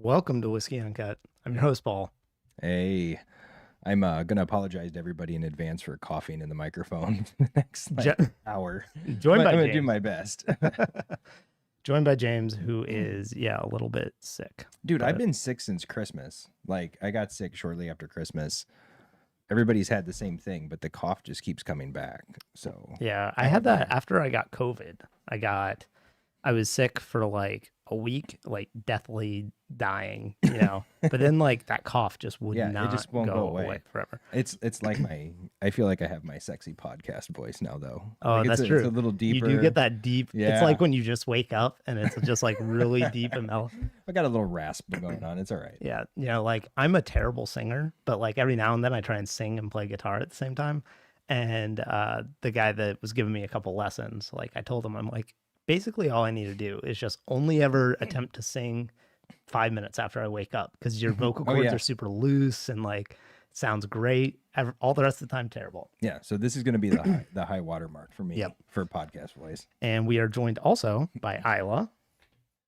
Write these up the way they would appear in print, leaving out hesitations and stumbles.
Welcome to Whiskey Uncut. I'm your host, Paul. Hey, I'm gonna apologize to everybody in advance for coughing in the microphone for the next hour. Joined by I'm gonna James. do my best. Joined by James, who is a little bit sick. Dude, I've been sick since Christmas. Like I got sick shortly after Christmas. Everybody's had the same thing, but the cough just keeps coming back. So yeah, I had that after I got COVID. I was sick for like a week, like deathly dying, but then like that cough just would yeah, not it just won't go away forever. It's like I feel like I have my sexy podcast voice now though. Oh, like that's true. true. It's a little deeper. You do get that deep. Yeah. It's like when you just wake up and it's just like really deep and mellow. I got a little rasp going on. It's all right. Yeah, like I'm a terrible singer, but like every now and then I try and sing and play guitar at the same time. And the guy that was giving me a couple lessons, like I told him, I'm like, basically all I need to do is just only ever attempt to sing 5 minutes after I wake up, because your vocal cords are super loose and like it sounds great. All the rest of the time, terrible. Yeah, so this is going to be the high water mark for me for podcast voice. And we are joined also by Isla,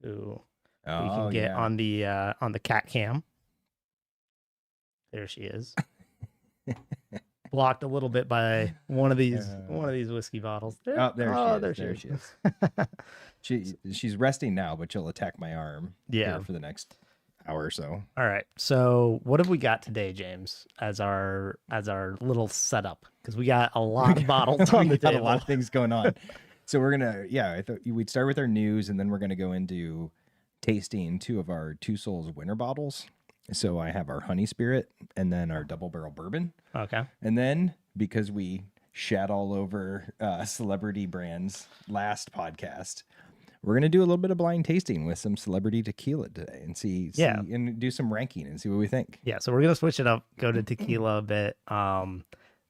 who we can get on the cat cam. There she is. Blocked a little bit by one of these whiskey bottles. There she is. She's resting now, but she'll attack my arm for the next hour or so. All right. So what have we got today, James, as our little setup? Because we got a lot of bottles on the table. A lot of things going on. So we're gonna I thought we'd start with our news, and then we're gonna go into tasting two of our Two Souls winter bottles. So I have our honey spirit and then our double barrel bourbon. Okay. And then because we shat all over celebrity brands last podcast, we're going to do a little bit of blind tasting with some celebrity tequila today and see and do some ranking and see what we think. Yeah. So we're going to switch it up, go to tequila a bit.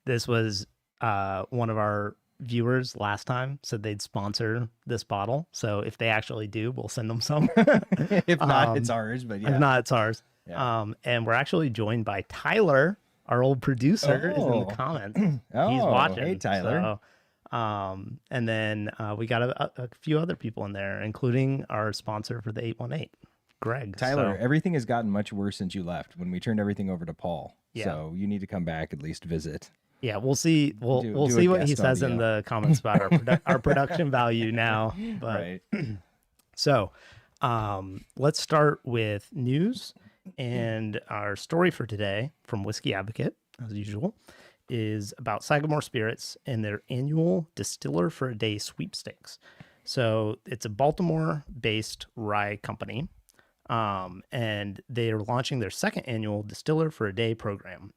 This was one of our viewers last time said they'd sponsor this bottle. So if they actually do, we'll send them some. If not, it's ours, but If not, it's ours. Yeah. And we're actually joined by Tyler, our old producer, is in the comments. He's watching. Hey, Tyler. So, and then we got a few other people in there, including our sponsor for the 818, Greg. Tyler, everything has gotten much worse since you left when we turned everything over to Paul. Yeah. So you need to come back, at least visit. Yeah, we'll see. We'll see what he says in the comments about our production value now. But right. So let's start with news. And our story for today from Whiskey Advocate, as usual, is about Sagamore Spirits and their annual Distiller for a Day sweepstakes. So it's a Baltimore-based rye company, and they are launching their second annual Distiller for a Day program.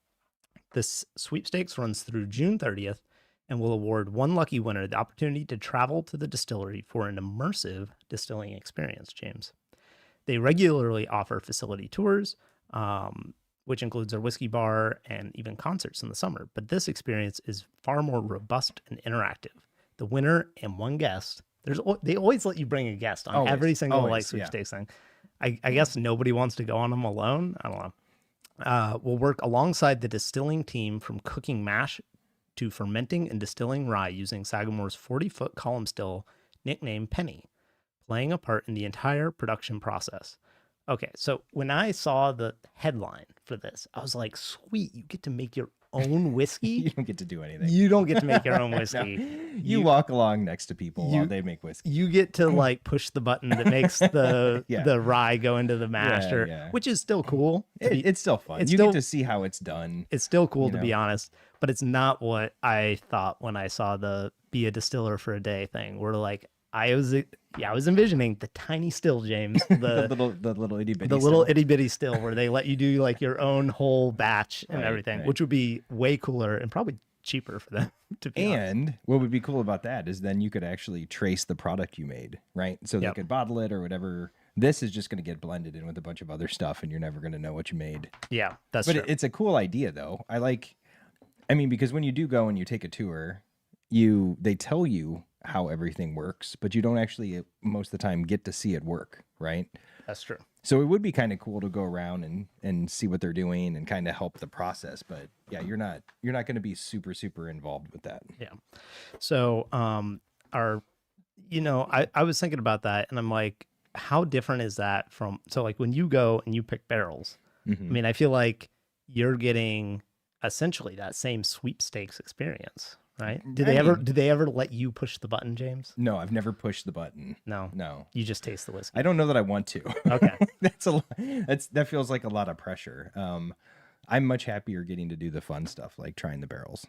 This sweepstakes runs through June 30th and will award one lucky winner the opportunity to travel to the distillery for an immersive distilling experience, James. They regularly offer facility tours, which includes their whiskey bar and even concerts in the summer. But this experience is far more robust and interactive. The winner and one guest, they always let you bring a guest on every single sweepstakes thing. I guess nobody wants to go on them alone. I don't know. Will work alongside the distilling team from cooking mash to fermenting and distilling rye using Sagamore's 40-foot column still, nicknamed Penny, playing a part in the entire production process. Okay, so when I saw the headline for this, I was like, sweet, you get to make your own whiskey? You don't get to do anything. You don't get to make your own whiskey. No. You walk along next to people while they make whiskey. You get to like push the button that makes the rye go into the mash, which is still cool. It's still fun. You get to see how it's done. It's still cool, to be honest, but it's not what I thought when I saw the be a distiller for a day thing. We're like, I was envisioning the tiny still, James, the little itty bitty, little itty bitty still, where they let you do like your own whole batch and everything, which would be way cooler and probably cheaper for them. And what would be cool about that is then you could actually trace the product you made, right? So they could bottle it or whatever. This is just going to get blended in with a bunch of other stuff, and you're never going to know what you made. Yeah, that's true. But it's a cool idea, though. Because when you do go and you take a tour, they tell you how everything works, but you don't actually most of the time get to see it work, right? That's true. So it would be kind of cool to go around and see what they're doing and kind of help the process, but yeah, you're not going to be super involved with that. Yeah. So I was thinking about that, and I'm like, how different is that from, so like when you go and you pick barrels, I mean, I feel like you're getting essentially that same sweepstakes experience, right? Do they ever let you push the button, James? No, I've never pushed the button. No. You just taste the whiskey. I don't know that I want to. Okay. That feels like a lot of pressure. I'm much happier getting to do the fun stuff like trying the barrels.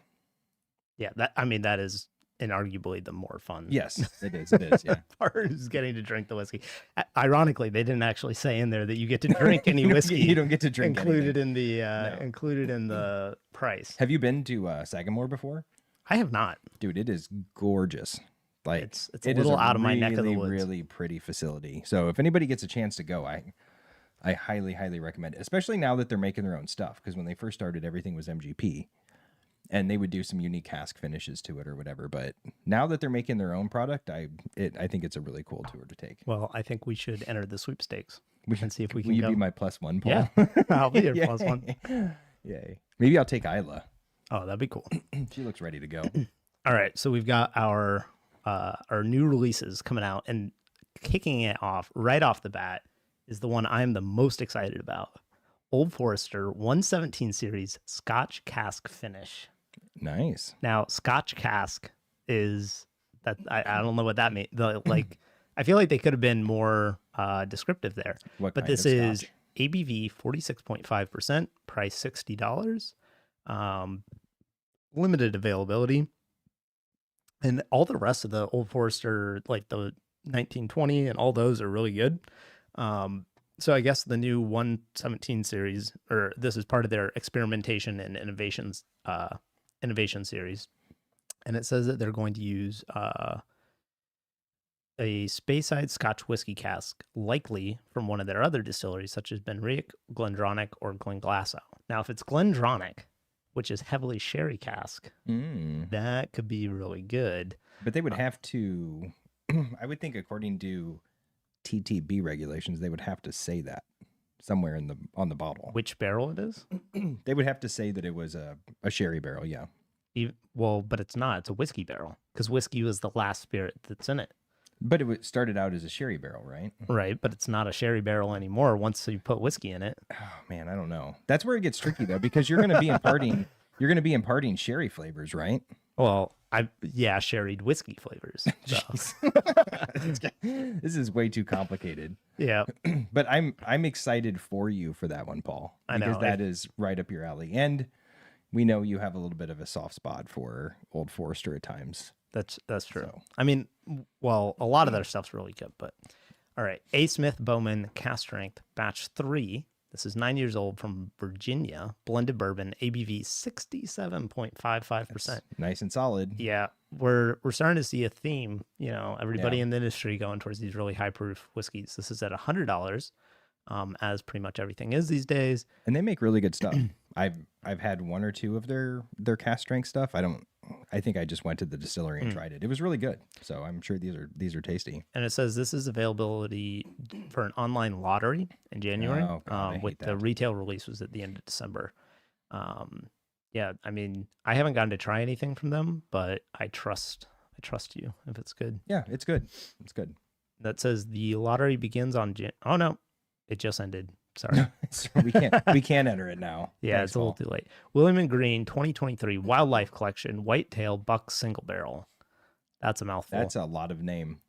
Yeah, that is inarguably the more fun. Yes, it is. Yeah. Part is getting to drink the whiskey. Ironically, they didn't actually say in there that you get to drink any whiskey. You don't get to drink included anything. Included in the price. Have you been to Sagamore before? I have not. Dude, it is gorgeous. Like it's a little out of my neck of the woods. Really pretty facility. So if anybody gets a chance to go, I highly recommend it. Especially now that they're making their own stuff, because when they first started, everything was MGP. And they would do some unique cask finishes to it or whatever. But now that they're making their own product, I think it's a really cool tour to take. Well, I think we should enter the sweepstakes. We can see if we can Will you go. be my +1, Paul? Yeah, I'll be your +1. Yay. Maybe I'll take Isla. Oh, that'd be cool. She looks ready to go. All right, so we've got our new releases coming out, and kicking it off right off the bat is the one I'm the most excited about. Old Forester 117 series Scotch cask finish. Nice. Now, Scotch cask is that I don't know what that means. I feel like they could have been more descriptive there. But this is ABV 46.5%, price $60. Limited availability. And all the rest of the Old Forester, like the 1920 and all those, are really good. So I guess the new 117 series, or this is part of their experimentation and innovation series. And it says that they're going to use a Speyside Scotch whiskey cask, likely from one of their other distilleries, such as Benriach, Glendronach, or Glenglassaugh. Now, if it's Glendronach, which is heavily sherry cask, that could be really good. But they would have to, I would think, according to TTB regulations, they would have to say that somewhere on the bottle. Which barrel it is? They would have to say that it was a sherry barrel, yeah. Well, but it's not. It's a whiskey barrel, because whiskey was the last spirit that's in it. But it started out as a sherry barrel, right? Right, but it's not a sherry barrel anymore once you put whiskey in it. Oh man, I don't know. That's where it gets tricky though, because you're going to be imparting sherry flavors, right? Well, sherried whiskey flavors. So. This is way too complicated. Yeah, but I'm excited for you for that one, Paul, because that is right up your alley, and we know you have a little bit of a soft spot for Old Forester at times. That's true. So. I mean, well, a lot of their stuff's really good, but all right. A. Smith Bowman Cask Strength Batch 3. This is 9 years old, from Virginia. Blended bourbon, ABV 67.55%. Nice and solid. Yeah, we're starting to see a theme. Everybody in the industry going towards these really high proof whiskeys. This is at $100, as pretty much everything is these days. And they make really good stuff. I've had one or two of their cask strength stuff. I think I just went to the distillery and tried it. It was really good. So I'm sure these are tasty. And it says this is availability for an online lottery in January. With the retail release was at the end of December. Yeah, I mean, I haven't gotten to try anything from them, but I trust you if it's good. Yeah, it's good. It's good. That says the lottery begins on oh no, it just ended. Sorry. we can't enter it now. Yeah, thanks, it's a little too late. William and Green 2023 Wildlife Collection Whitetail Buck Single Barrel. That's a mouthful. That's a lot of name.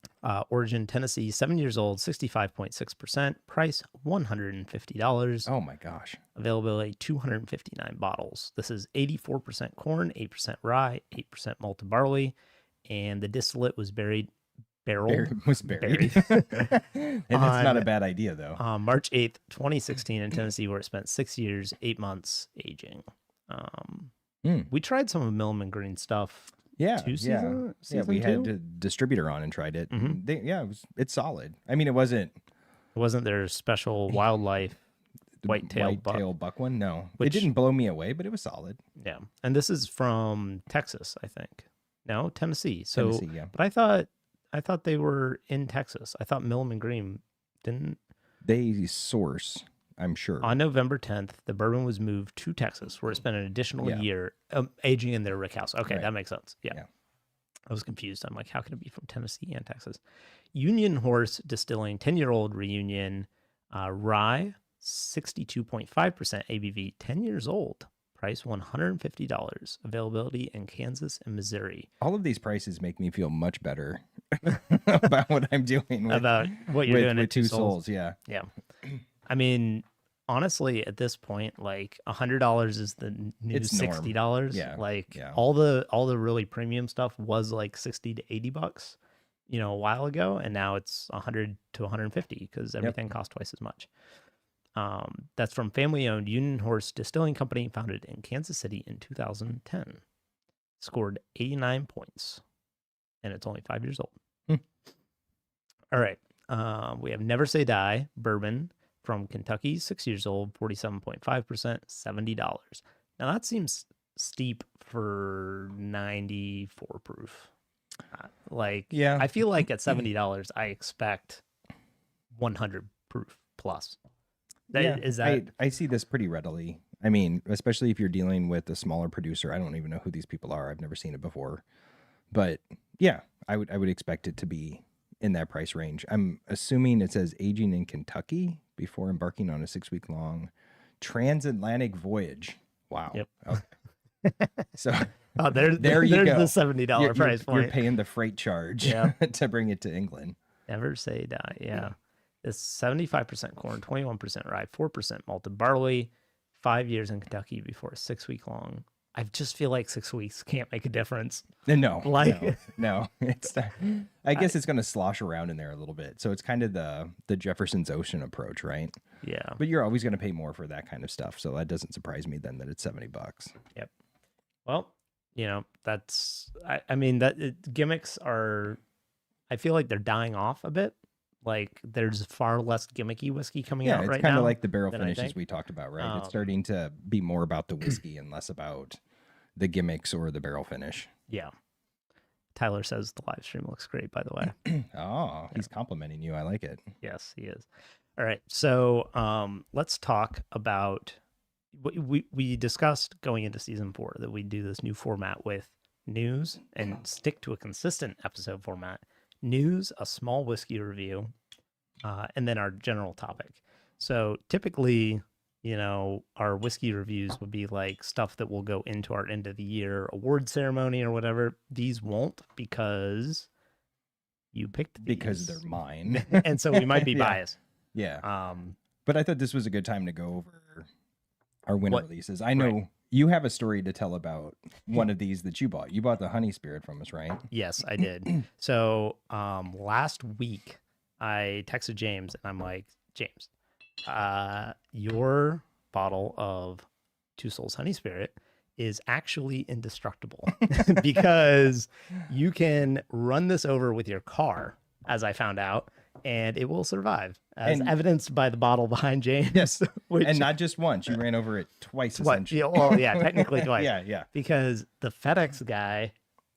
Origin Tennessee, 7 years old, 65.6%. Price $150. Oh my gosh. Availability 259 bottles. This is 84% corn, 8% rye, 8% malted barley, and the distillate was buried. Was buried. And that's not a bad idea, though. March 8th, 2016 in Tennessee, where it spent 6 years, 8 months aging. We tried some of Milliman Green stuff. Yeah, season we two? had a distributor on and tried it. Mm-hmm. It's solid. I mean, it wasn't their special wildlife whitetail buck one. No, it didn't blow me away, but it was solid. Yeah, and this is from Texas, I think. No, Tennessee. So, Tennessee, yeah. But I thought they were in Texas. I thought Milliman Green didn't. They source, I'm sure. On November 10th, the bourbon was moved to Texas, where it spent an additional year aging in their rick house. Okay, right. That makes sense. Yeah. I was confused. I'm like, how can it be from Tennessee and Texas? Union Horse Distilling 10-year-old reunion rye, 62.5% ABV, 10 years old. Price $150. Availability in Kansas and Missouri. All of these prices make me feel much better about what I'm doing. About what you're doing with at Two Souls. Yeah. Yeah. I mean, honestly, at this point, like $100 is the new $60. Yeah. Like all the really premium stuff was like 60 to $80, a while ago, and now it's 100 to 150 because everything costs twice as much. That's from family-owned Union Horse Distilling Company, founded in Kansas City in 2010. Scored 89 points, and it's only 5 years old. All right. We have Never Say Die Bourbon from Kentucky, 6 years old, 47.5%, $70. Now that seems steep for 94 proof. I feel like at $70, I expect 100 proof plus. I see this pretty readily. I mean, especially if you're dealing with a smaller producer. I don't even know who these people are. I've never seen it before. But yeah, I would expect it to be in that price range. I'm assuming it says aging in Kentucky before embarking on a 6-week-long transatlantic voyage. Wow. Yep. Okay. So there's there you go. The $70 price point. You're paying the freight charge to bring it to England. Never Say Die. Yeah. It's 75% corn, 21% rye, 4% malted barley, 5 years in Kentucky before a 6-week-long. I just feel like 6 weeks can't make a difference. No. It's I guess it's going to slosh around in there a little bit. So it's kind of the Jefferson's Ocean approach, right? Yeah. But you're always going to pay more for that kind of stuff. So that doesn't surprise me then that it's $70. Yep. Well, that's I mean that gimmicks are, I feel like they're dying off a bit. Like there's far less gimmicky whiskey coming out right now. Yeah, it's kind of like the barrel finishes we talked about, right? It's starting to be more about the whiskey and less about the gimmicks or the barrel finish. Yeah. Tyler says the live stream looks great, by the way. Oh, he's complimenting you. I like it. Yes, he is. All right. So let's talk about, we discussed going into season 4 that we do this new format with news and stick to a consistent episode format. News, a small whiskey review, and then our general topic. So typically, our whiskey reviews would be like stuff that will go into our end of the year award ceremony or whatever. These won't because you picked these. Because they're mine. And so we might be biased. Yeah. But I thought this was a good time to go over our winter releases. I know you have a story to tell about one of these that you bought. You bought the honey spirit from us, right? Yes, I did. So last week I texted James and I'm like, James, your bottle of Two Souls honey spirit is actually indestructible because you can run this over with your car, as I found out, and it will survive, as evidenced by the bottle behind James. Yes, and not just once. You ran over it twice, essentially. Well, yeah, technically twice. Yeah. Because the FedEx guy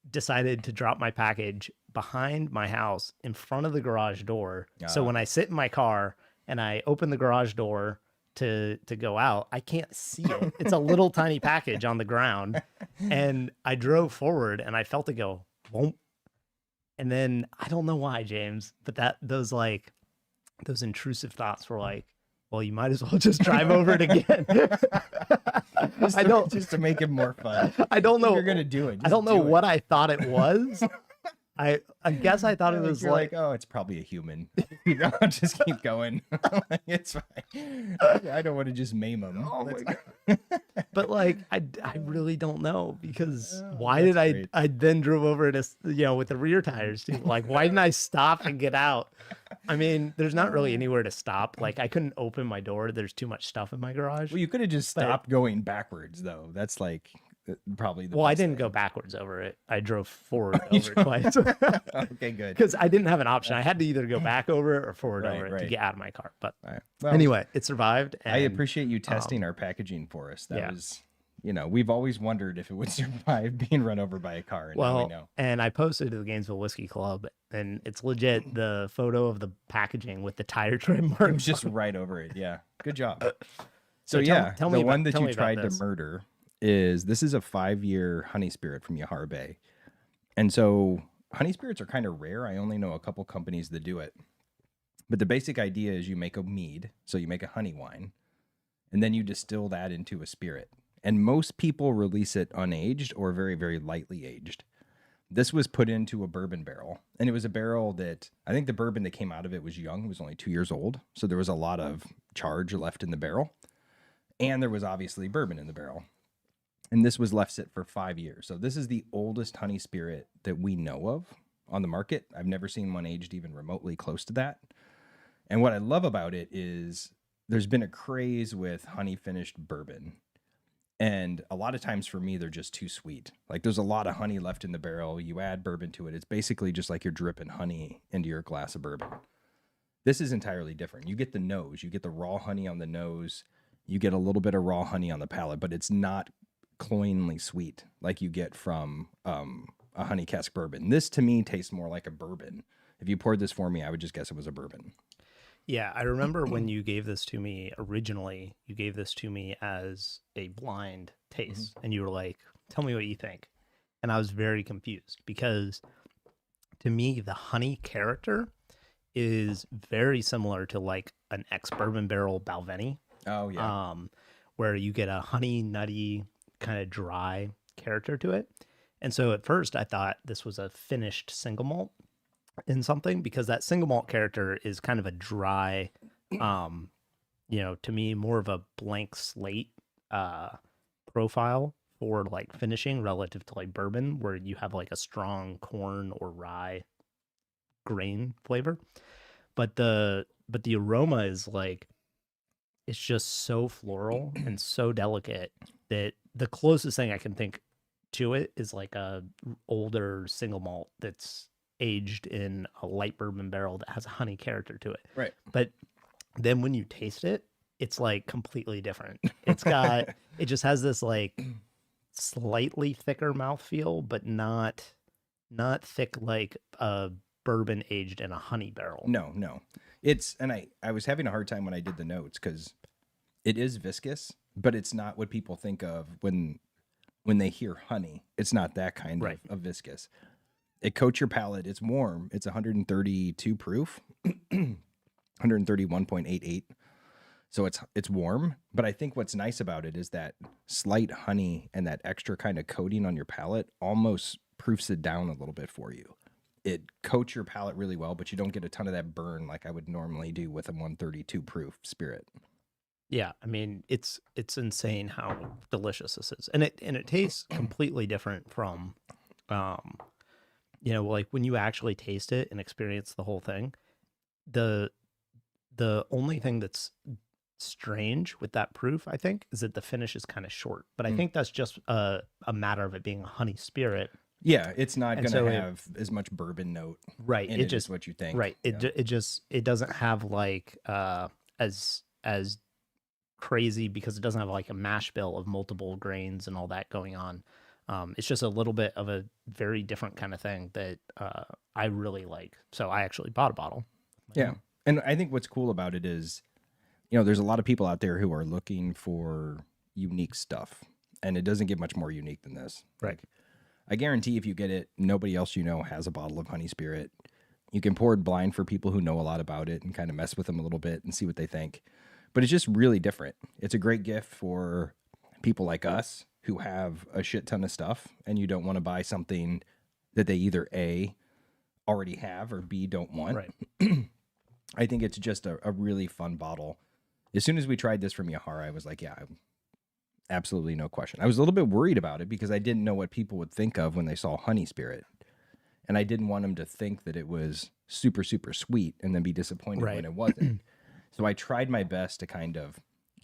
decided to drop my package behind my house in front of the garage door. So when I sit in my car and I open the garage door to go out, I can't see it. It's a little tiny package on the ground. And I drove forward and I felt it go, whoomp. And then I don't know why, James, but those intrusive thoughts were like, well, you might as well just drive over it again. Just to make it more fun. I don't know. If you're gonna do it. I don't know what I thought it was. I guess I thought it was like, oh, it's probably a human. I'll just keep going. It's fine. I don't want to just maim them. Oh my God. But like, I really don't know because why did I then drove over it with the rear tires too? Like, why didn't I stop and get out? I mean, there's not really anywhere to stop. Like, I couldn't open my door. There's too much stuff in my garage. Well, you could have just stopped going backwards though. That's like probably the I didn't go backwards over it. I drove forward over it twice. Okay, good. Because I didn't have an option. I had to either go back over it or forward over it to get out of my car. But anyway, it survived. And, I appreciate you testing our packaging for us. That was, we've always wondered if it would survive being run over by a car. And now we know. And I posted to the Gainesville Whiskey Club, and it's legit the photo of the packaging with the tire trim marks. Just right over it. Yeah. Good job. So tell me the one that you tried to murder. This is a 5-year honey spirit from Yahar Bay. And so honey spirits are kind of rare. I only know a couple companies that do it. But the basic idea is you make a mead, so you make a honey wine, and then you distill that into a spirit. And most people release it unaged or very, very lightly aged. This was put into a bourbon barrel, and it was a barrel that I think the bourbon that came out of it was young. It was only 2 years old. So there was a lot of charge left in the barrel, and there was obviously bourbon in the barrel. And this was left sit for 5 years. So this is the oldest honey spirit that we know of on the market. I've never seen one aged even remotely close to that. And what I love about it is there's been a craze with honey finished bourbon. And a lot of times for me, they're just too sweet. Like there's a lot of honey left in the barrel. You add bourbon to it. It's basically just like you're dripping honey into your glass of bourbon. This is entirely different. You get the nose, you get the raw honey on the nose, you get a little bit of raw honey on the palate, but it's not cloyingly sweet like you get from a honey cask bourbon. This to me tastes more like a bourbon. If you poured this for me, I would just guess it was a bourbon. Yeah, I remember when you gave this to me originally, you gave this to me as a blind taste, and you were like, tell me what you think. And I was very confused because to me, the honey character is very similar to like an ex-bourbon barrel Balvenie. Oh, yeah. Where you get a honey, nutty, kind of dry character to it. And so at first I thought this was a finished single malt in something, because that single malt character is kind of a dry, to me, more of a blank slate profile for like finishing relative to like bourbon, where you have like a strong corn or rye grain flavor. But the aroma is like, it's just so floral and so delicate that the closest thing I can think to it is like a older single malt that's aged in a light bourbon barrel that has a honey character to it. Right. But then when you taste it, it's like completely different. It's got, it just has this like slightly thicker mouthfeel, but not thick like a bourbon aged in a honey barrel. No. It's, and I was having a hard time when I did the notes because it is viscous, but it's not what people think of when they hear honey. It's not that kind of viscous. It coats your palate. It's warm. It's 132 proof, 131.88. So it's warm. But I think what's nice about it is that slight honey and that extra kind of coating on your palate almost proofs it down a little bit for you. It coats your palate really well, but you don't get a ton of that burn like I would normally do with a 132 proof spirit. Yeah, I mean, it's insane how delicious this is. And it tastes completely different from like when you actually taste it and experience the whole thing. The only thing that's strange with that proof, I think, is that the finish is kind of short. But I think that's just a matter of it being a honey spirit. Yeah, it's not going to have as much bourbon note. Right. It just what you think. Right. Yeah. It doesn't have like as crazy, because it doesn't have like a mash bill of multiple grains and all that going on. It's just a little bit of a very different kind of thing that I really like. So I actually bought a bottle. Yeah. And I think what's cool about it is, there's a lot of people out there who are looking for unique stuff, and it doesn't get much more unique than this. Right. Like, I guarantee if you get it, nobody else has a bottle of honey spirit. You can pour it blind for people who know a lot about it and kind of mess with them a little bit and see what they think. But it's just really different. It's a great gift for people like us who have a shit ton of stuff, and you don't want to buy something that they either A, already have, or B, don't want. Right. I think it's just a really fun bottle. As soon as we tried this from Yahara, I was like, yeah, absolutely no question. I was a little bit worried about it because I didn't know what people would think of when they saw honey spirit. And I didn't want them to think that it was super, super sweet and then be disappointed when it wasn't. So I tried my best to kind of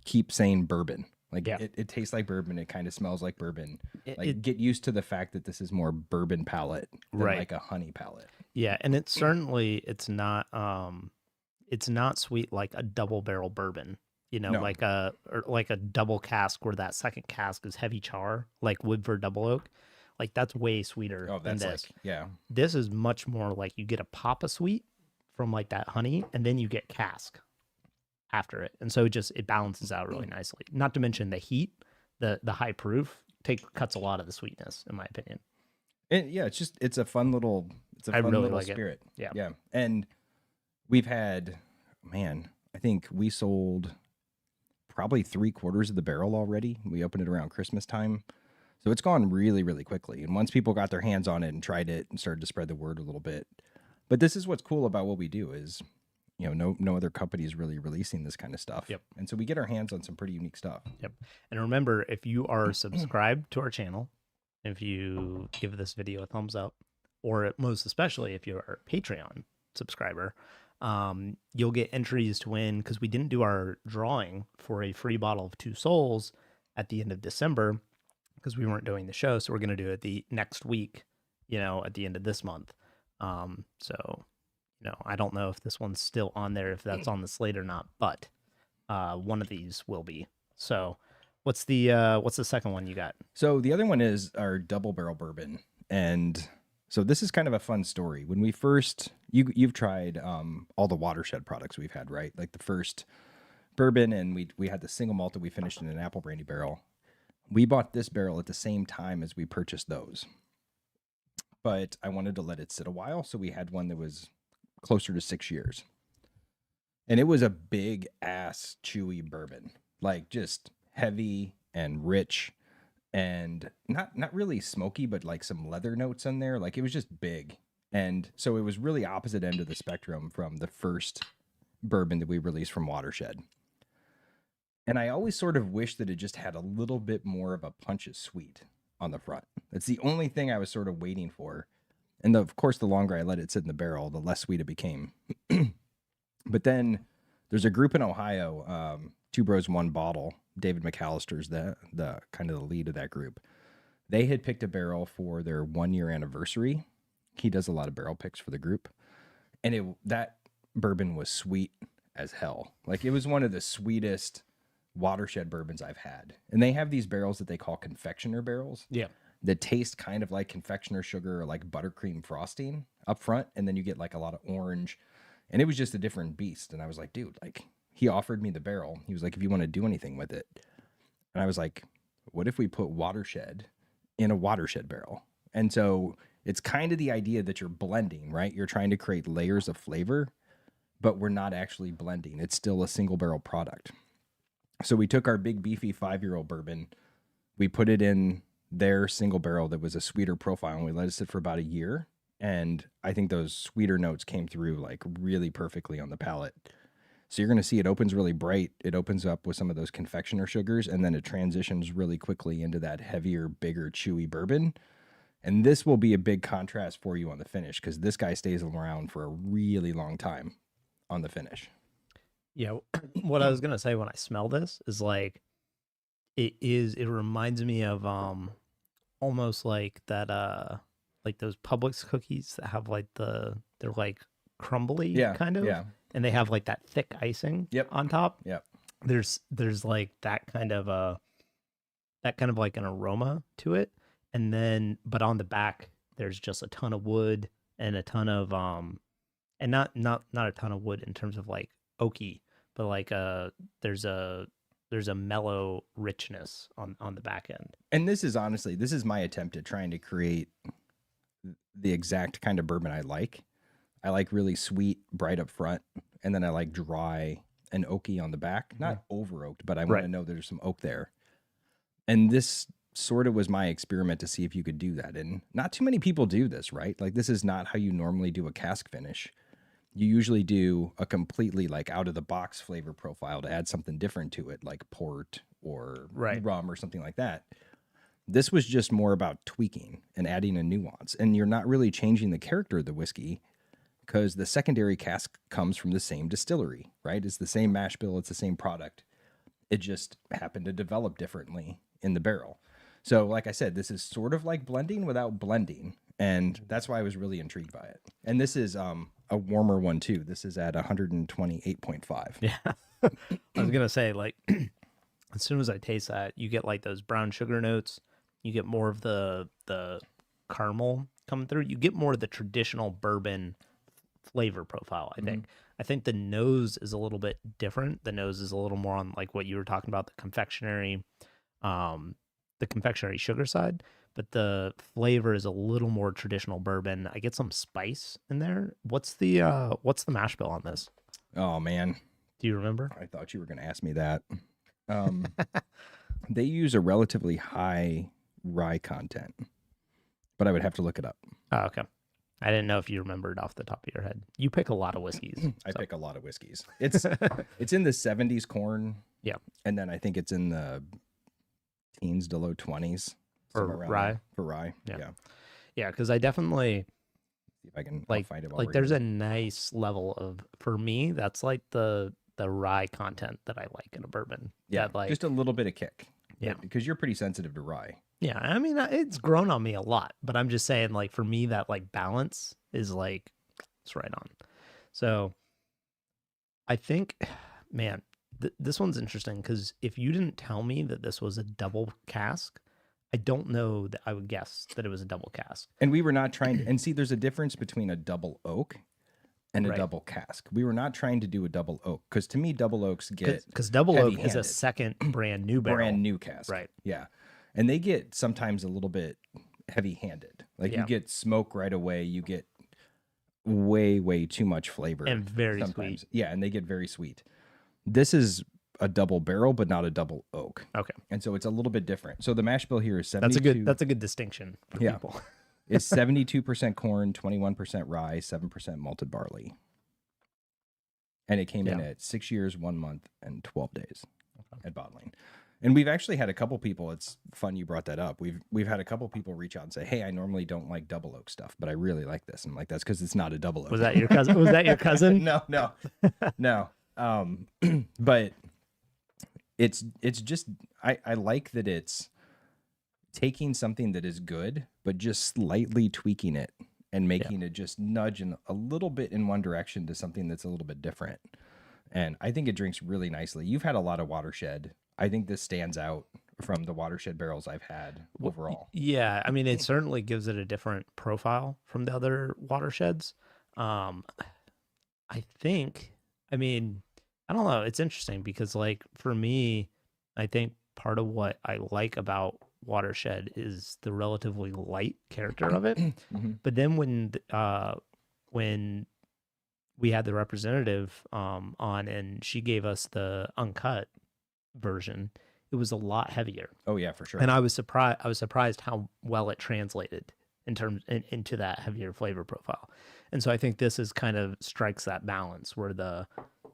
keep saying bourbon. Like, it tastes like bourbon. It kind of smells like bourbon. Get used to the fact that this is more bourbon palate than like a honey palate. Yeah, and it's certainly, it's not sweet like a double barrel bourbon. No. like a double cask where that second cask is heavy char, like Woodford Double Oak. Like, that's way sweeter than this. This is much more like you get a pop of sweet from like that honey, and then you get cask after it. And so it balances out really nicely. Not to mention the heat, the high proof cuts a lot of the sweetness, in my opinion. And yeah, it's a fun little I really little like spirit. it. Yeah. And we've had, man, I think we sold probably 3/4 of the barrel already. We opened it around Christmas time. So it's gone really, really quickly. And once people got their hands on it and tried it and started to spread the word a little bit. But this is what's cool about what we do is, no other company is really releasing this kind of stuff. Yep. And so we get our hands on some pretty unique stuff. Yep. And remember, if you are subscribed to our channel, if you give this video a thumbs up, or most especially if you're a Patreon subscriber, you'll get entries to win, because we didn't do our drawing for a free bottle of Two Souls at the end of December because we weren't doing the show. So we're going to do it the next week, at the end of this month. So, I don't know if this one's still on there, if that's on the slate or not, but one of these will be. So what's the second one you got? So the other one is our double barrel bourbon. And so this is kind of a fun story. When we first, you've tried all the Watershed products we've had, right? Like the first bourbon, and we had the single malt that we finished in an apple brandy barrel. We bought this barrel at the same time as we purchased those. But I wanted to let it sit a while, so we had one that was closer to 6 years. And it was a big ass chewy bourbon, like just heavy and rich and not really smoky, but like some leather notes in there. Like it was just big. And so it was really opposite end of the spectrum from the first bourbon that we released from Watershed. And I always sort of wish that it just had a little bit more of a punch of sweet on the front. That's the only thing I was sort of waiting for. And of course, the longer I let it sit in the barrel, the less sweet it became. But then there's a group in Ohio, Two Bros, One Bottle. David McAllister's the kind of the lead of that group. They had picked a barrel for their 1-year anniversary. He does a lot of barrel picks for the group. And that bourbon was sweet as hell. Like it was one of the sweetest Watershed bourbons I've had. And they have these barrels that they call confectioner barrels. Yeah. That taste kind of like confectioner sugar or like buttercream frosting up front. And then you get like a lot of orange. And it was just a different beast. And I was like, dude, like he offered me the barrel. He was like, if you want to do anything with it. And I was like, what if we put Watershed in a Watershed barrel? And so it's kind of the idea that you're blending, right? You're trying to create layers of flavor, but we're not actually blending. It's still a single barrel product. So we took our big beefy 5-year-old bourbon, we put it in their single barrel that was a sweeter profile, and we let it sit for about a year. And I think those sweeter notes came through like really perfectly on the palate. So you're going to see it opens really bright. It opens up with some of those confectioner sugars, and then it transitions really quickly into that heavier, bigger, chewy bourbon. And this will be a big contrast for you on the finish, because this guy stays around for a really long time on the finish. Yeah, what I was gonna say when I smell this is like it reminds me of almost like that like those Publix cookies that have like they're like crumbly kind of. Yeah. And they have like that thick icing on top. Yep. There's like that kind of like an aroma to it. And then but on the back there's just a ton of wood and a ton of and not a ton of wood in terms of like oaky, but like there's a mellow richness on the back end. And this is my attempt at trying to create the exact kind of bourbon I like. I like really sweet, bright up front, and then I like dry and oaky on the back. Not over oaked, but I want to know there's some oak there. And this sort of was my experiment to see if you could do that. And not too many people do this, right? Like this is not how you normally do a cask finish. You usually do a completely like out of the box flavor profile to add something different to it, like port or rum or something like that. This was just more about tweaking and adding a nuance. And you're not really changing the character of the whiskey, because the secondary cask comes from the same distillery, right? It's the same mash bill. It's the same product. It just happened to develop differently in the barrel. So like I said, this is sort of like blending without blending. And that's why I was really intrigued by it. And this is a warmer one too. This is at 128.5. Yeah. I was going to say, like, as soon as I taste that, you get like those brown sugar notes. You get more of the caramel coming through. You get more of the traditional bourbon flavor profile, I think. I think the nose is a little bit different. The nose is a little more on like what you were talking about, the confectionery sugar side. but the flavor is a little more traditional bourbon. I get some spice in there. What's the mash bill on this? Oh man, do you remember? I thought you were going to ask me that. They use a relatively high rye content, but I would have to look it up. Oh, okay. I didn't know if you remembered off the top of your head. You pick a lot of whiskeys. I pick a lot of whiskeys. It's in the 70s corn. Yeah. And then I think it's in the teens to low 20s. For rye? For rye. Yeah. Yeah, because I definitely see if I can find it. Like there's a nice level of, for me, that's like the rye content that I like in a bourbon. Yeah. That, like, just a little bit of kick. Yeah. Because you're pretty sensitive to rye. Yeah, I mean, it's grown on me a lot, but I'm just saying, like, for me, that, like, balance is, like, it's right on. So I think, man, this one's interesting because if you didn't tell me that this was a double cask, I don't know that I would guess that it was a double cask. And we were not trying to, and see, there's a difference between a double oak and a double cask. We were not trying to do a double oak because to me, double oaks get, because double oak is a second brand new barrel. Brand new cask. Right. Yeah. And they get sometimes a little bit heavy-handed. Like you get smoke right away. You get way too much flavor. And very sweet. Yeah, and they get very sweet. This is a double barrel, but not a double oak. Okay. And so it's a little bit different. So the mash bill here is 72. That's a good distinction for people. It's 72% corn, 21% rye, 7% malted barley. And it came in at 6 years, 1 month, and 12 days at bottling. And we've actually had a couple people. It's fun you brought that up. We've had a couple people reach out and say, "Hey, I normally don't like double oak stuff, but I really like this." And I'm like, "That's because it's not a double oak." Was that your cousin? Was that your cousin? No. But it's just I like that it's taking something that is good, but just slightly tweaking it and making it just nudge in a little bit in one direction to something that's a little bit different. And I think it drinks really nicely. You've had a lot of watershed. I think this stands out from the watershed barrels I've had overall. Yeah, I mean, it certainly gives it a different profile from the other watersheds. I think, I mean, I don't know. It's interesting because, like, for me, I think part of what I like about watershed is the relatively light character of it. But then when we had the representative on and she gave us the uncut version, it was a lot heavier. Oh yeah, for sure. And I was surprised how well it translated into that heavier flavor profile. And so I think this is kind of strikes that balance where the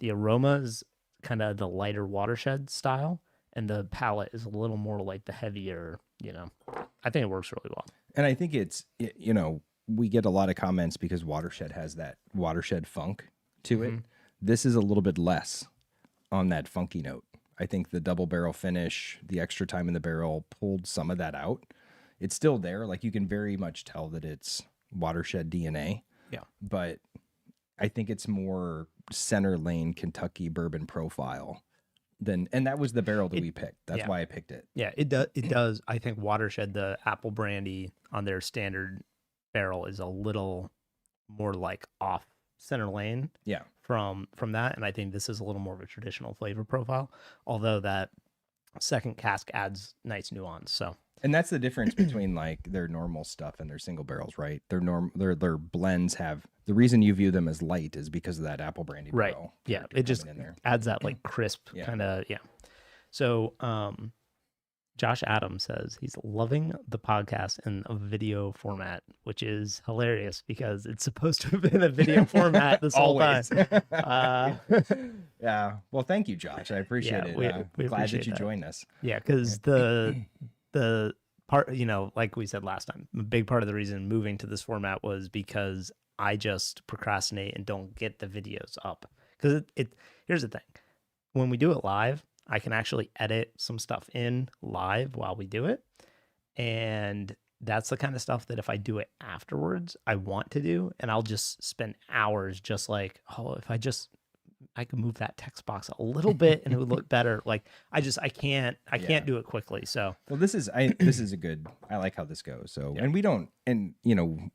aroma is kind of the lighter watershed style and the palate is a little more like the heavier, I think it works really well. And I think we get a lot of comments because watershed has that watershed funk to it. This is a little bit less on that funky note. I think the double barrel finish, the extra time in the barrel pulled some of that out. It's still there. Like you can very much tell that it's watershed DNA. Yeah. But I think it's more center lane Kentucky bourbon profile and that was the barrel that we picked. That's why I picked it. Yeah, it does. I think watershed, the apple brandy on their standard barrel is a little more like off center lane. Yeah. From that, and I think this is a little more of a traditional flavor profile, although that second cask adds nice nuance. So, and that's the difference between like their normal stuff and their single barrels, right? Their blends have the reason you view them as light is because of that apple brandy barrel. Yeah, it just adds that like crisp kind of So, Josh Adams says he's loving the podcast in a video format, which is hilarious because it's supposed to have been a video format this whole time. Yeah. Well, thank you, Josh. I appreciate it. We glad that you joined us. Yeah, because the part, like we said last time, a big part of the reason moving to this format was because I just procrastinate and don't get the videos up. Because here's the thing. When we do it live, I can actually edit some stuff in live while we do it. And that's the kind of stuff that if I do it afterwards, I want to do. And I'll just spend hours just like, if I could move that text box a little bit and it would look better. Like I can't do it quickly. So, well, this is a good, I like how this goes. So, and we don't, and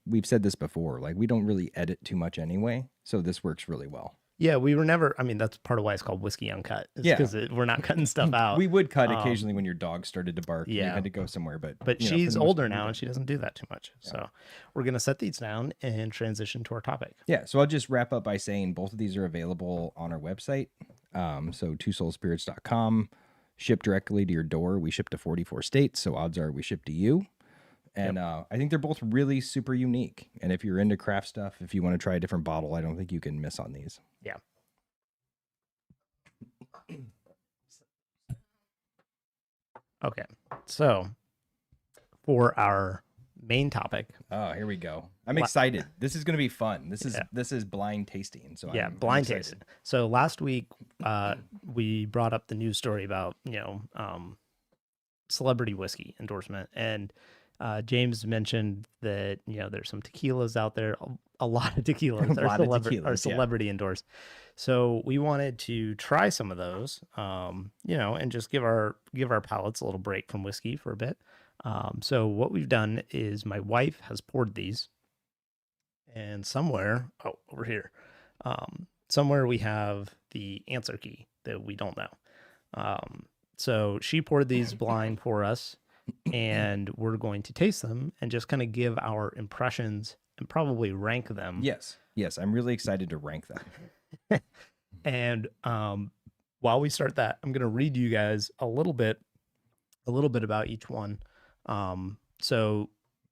we've said this before, like we don't really edit too much anyway. So this works really well. Yeah, we were never. I mean, that's part of why it's called Whiskey Uncut. It's because we're not cutting stuff out. We would cut occasionally when your dog started to bark. Yeah, and you had to go somewhere, but she's older now and she doesn't do that too much. Yeah. So we're gonna set these down and transition to our topic. Yeah. So I'll just wrap up by saying both of these are available on our website. So twosoulspirits.com. Ship directly to your door. We ship to 44 states, so odds are we ship to you. And I think they're both really super unique. And if you're into craft stuff, if you want to try a different bottle, I don't think you can miss on these. Yeah. Okay. So for our main topic. Oh, here we go. I'm excited. This is going to be fun. This is blind tasting. So yeah, blind tasting. So last week we brought up the news story about, celebrity whiskey endorsement, and James mentioned that, there's some tequilas out there, a lot of tequilas are celebrity endorsed. So we wanted to try some of those, and just give our palates a little break from whiskey for a bit. So what we've done is my wife has poured these, and somewhere, over here, somewhere we have the answer key that we don't know. So she poured these blind for us, and we're going to taste them and just kind of give our impressions and probably rank them. Yes. I'm really excited to rank them. And while we start that, I'm going to read you guys a little bit about each one. And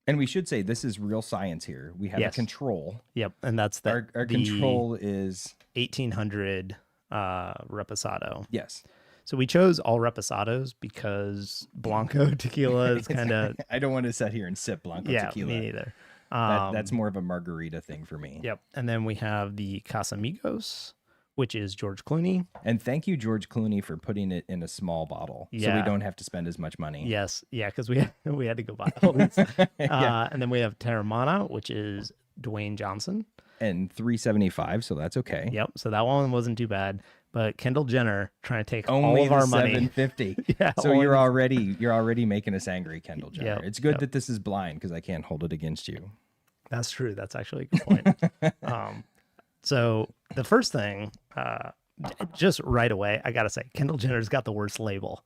we should say this is real science here. We have a control. Yep, and that's our control is 1800 Reposado. Yes. So we chose all Reposados because Blanco tequila is kind of... I don't want to sit here and sip Blanco tequila. Me neither. That's more of a margarita thing for me. Yep. And then we have the Casamigos, which is George Clooney. And thank you, George Clooney, for putting it in a small bottle so we don't have to spend as much money. Yes. Yeah, because we had to go buy all these. And then we have Terramana, which is Dwayne Johnson. And $3.75, so that's okay. Yep. So that one wasn't too bad. But Kendall Jenner trying to take all of our money. $7.50. Yeah. So you're already making us angry, Kendall Jenner. Yep, it's good that this is blind because I can't hold it against you. That's true. That's actually a good point. So the first thing, just right away, I gotta say, Kendall Jenner's got the worst label.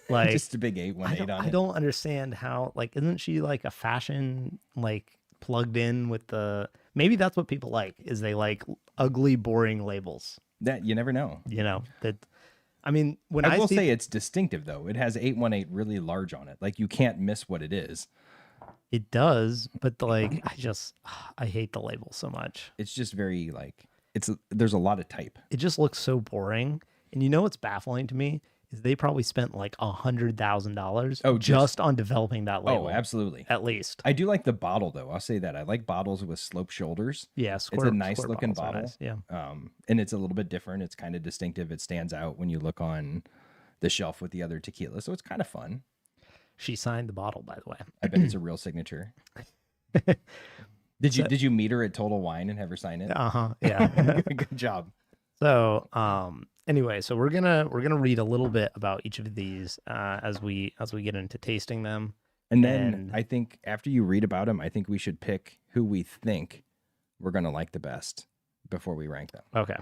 Like just a big 818 on it. I don't understand how. Like, isn't she like a fashion plugged in with the? Maybe that's what people like. Is they like ugly, boring labels. That you never know. That. I mean, when I will say it's distinctive though. It has 818 really large on it. Like you can't miss what it is. It does, but I hate the label so much. It's just very there's a lot of type. It just looks so boring. And what's baffling to me is they probably spent $100,000 just on developing that label. Oh, absolutely. At least. I do like the bottle though. I'll say that. I like bottles with sloped shoulders. Yeah, it's a nice looking bottle. Nice. Yeah. And it's a little bit different. It's kind of distinctive. It stands out when you look on the shelf with the other tequila. So it's kind of fun. She signed the bottle, by the way. I bet it's a real signature. Did you meet her at Total Wine and have her sign it? Yeah. Good job. So, anyway, so we're gonna read a little bit about each of these as we get into tasting them. And then I think after you read about them, I think we should pick who we think we're gonna like the best before we rank them. Okay.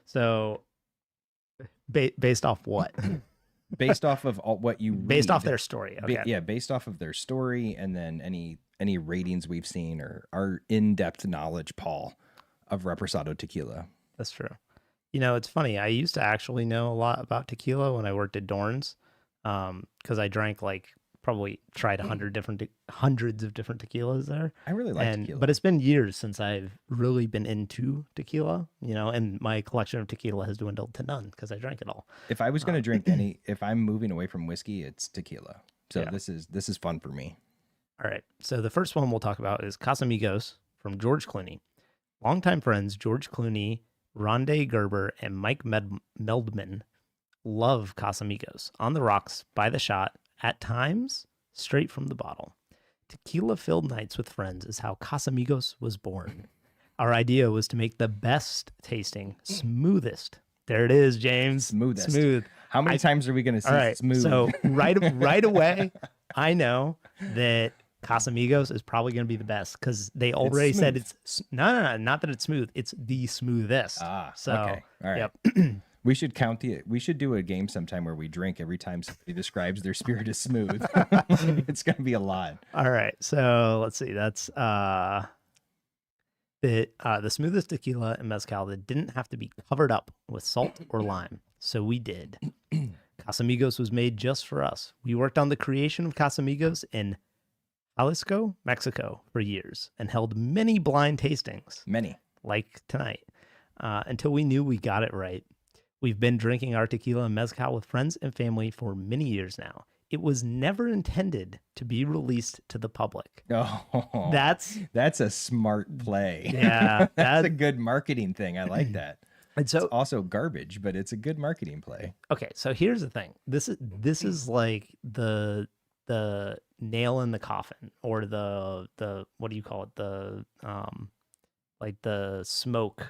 So based off what? Based off of what you read. Based off their story. Okay. Based off of their story, and then any ratings we've seen or our in-depth knowledge, Paul, of Reposado tequila. That's true. It's funny. I used to actually know a lot about tequila when I worked at Dorn's, because I drank probably tried hundreds of different tequilas there. I really like tequila. But it's been years since I've really been into tequila, and my collection of tequila has dwindled to none because I drank it all. If I was going to drink if I'm moving away from whiskey, it's tequila. So yeah. This is fun for me. All right. So the first one we'll talk about is Casamigos from George Clooney. Longtime friends George Clooney, Rondé Gerber, and Mike Meldman love Casamigos. On the rocks, by the shot, at times, straight from the bottle. Tequila-filled nights with friends is how Casamigos was born. Our idea was to make the best tasting, smoothest. There it is, James. Smooth. How many times are we going to see smooth? So right away, I know that Casamigos is probably going to be the best because they already said it's no, not that it's smooth. It's the smoothest. So, okay. All right. Yep. We should do a game sometime where we drink every time somebody describes their spirit as smooth. It's going to be a lot. All right. So let's see. That's the smoothest tequila and mezcal that didn't have to be covered up with salt or lime. So we did. Casamigos was made just for us. We worked on the creation of Casamigos in Jalisco, Mexico for years and held many blind tastings. Many. Like tonight. Until we knew we got it right. We've been drinking our tequila and mezcal with friends and family for many years now. It was never intended to be released to the public. Oh, that's a smart play. Yeah. That's a good marketing thing. I like that. And so, it's also garbage, but it's a good marketing play. Okay, so here's the thing. This is like the nail in the coffin, or the what do you call it? The like the smoke,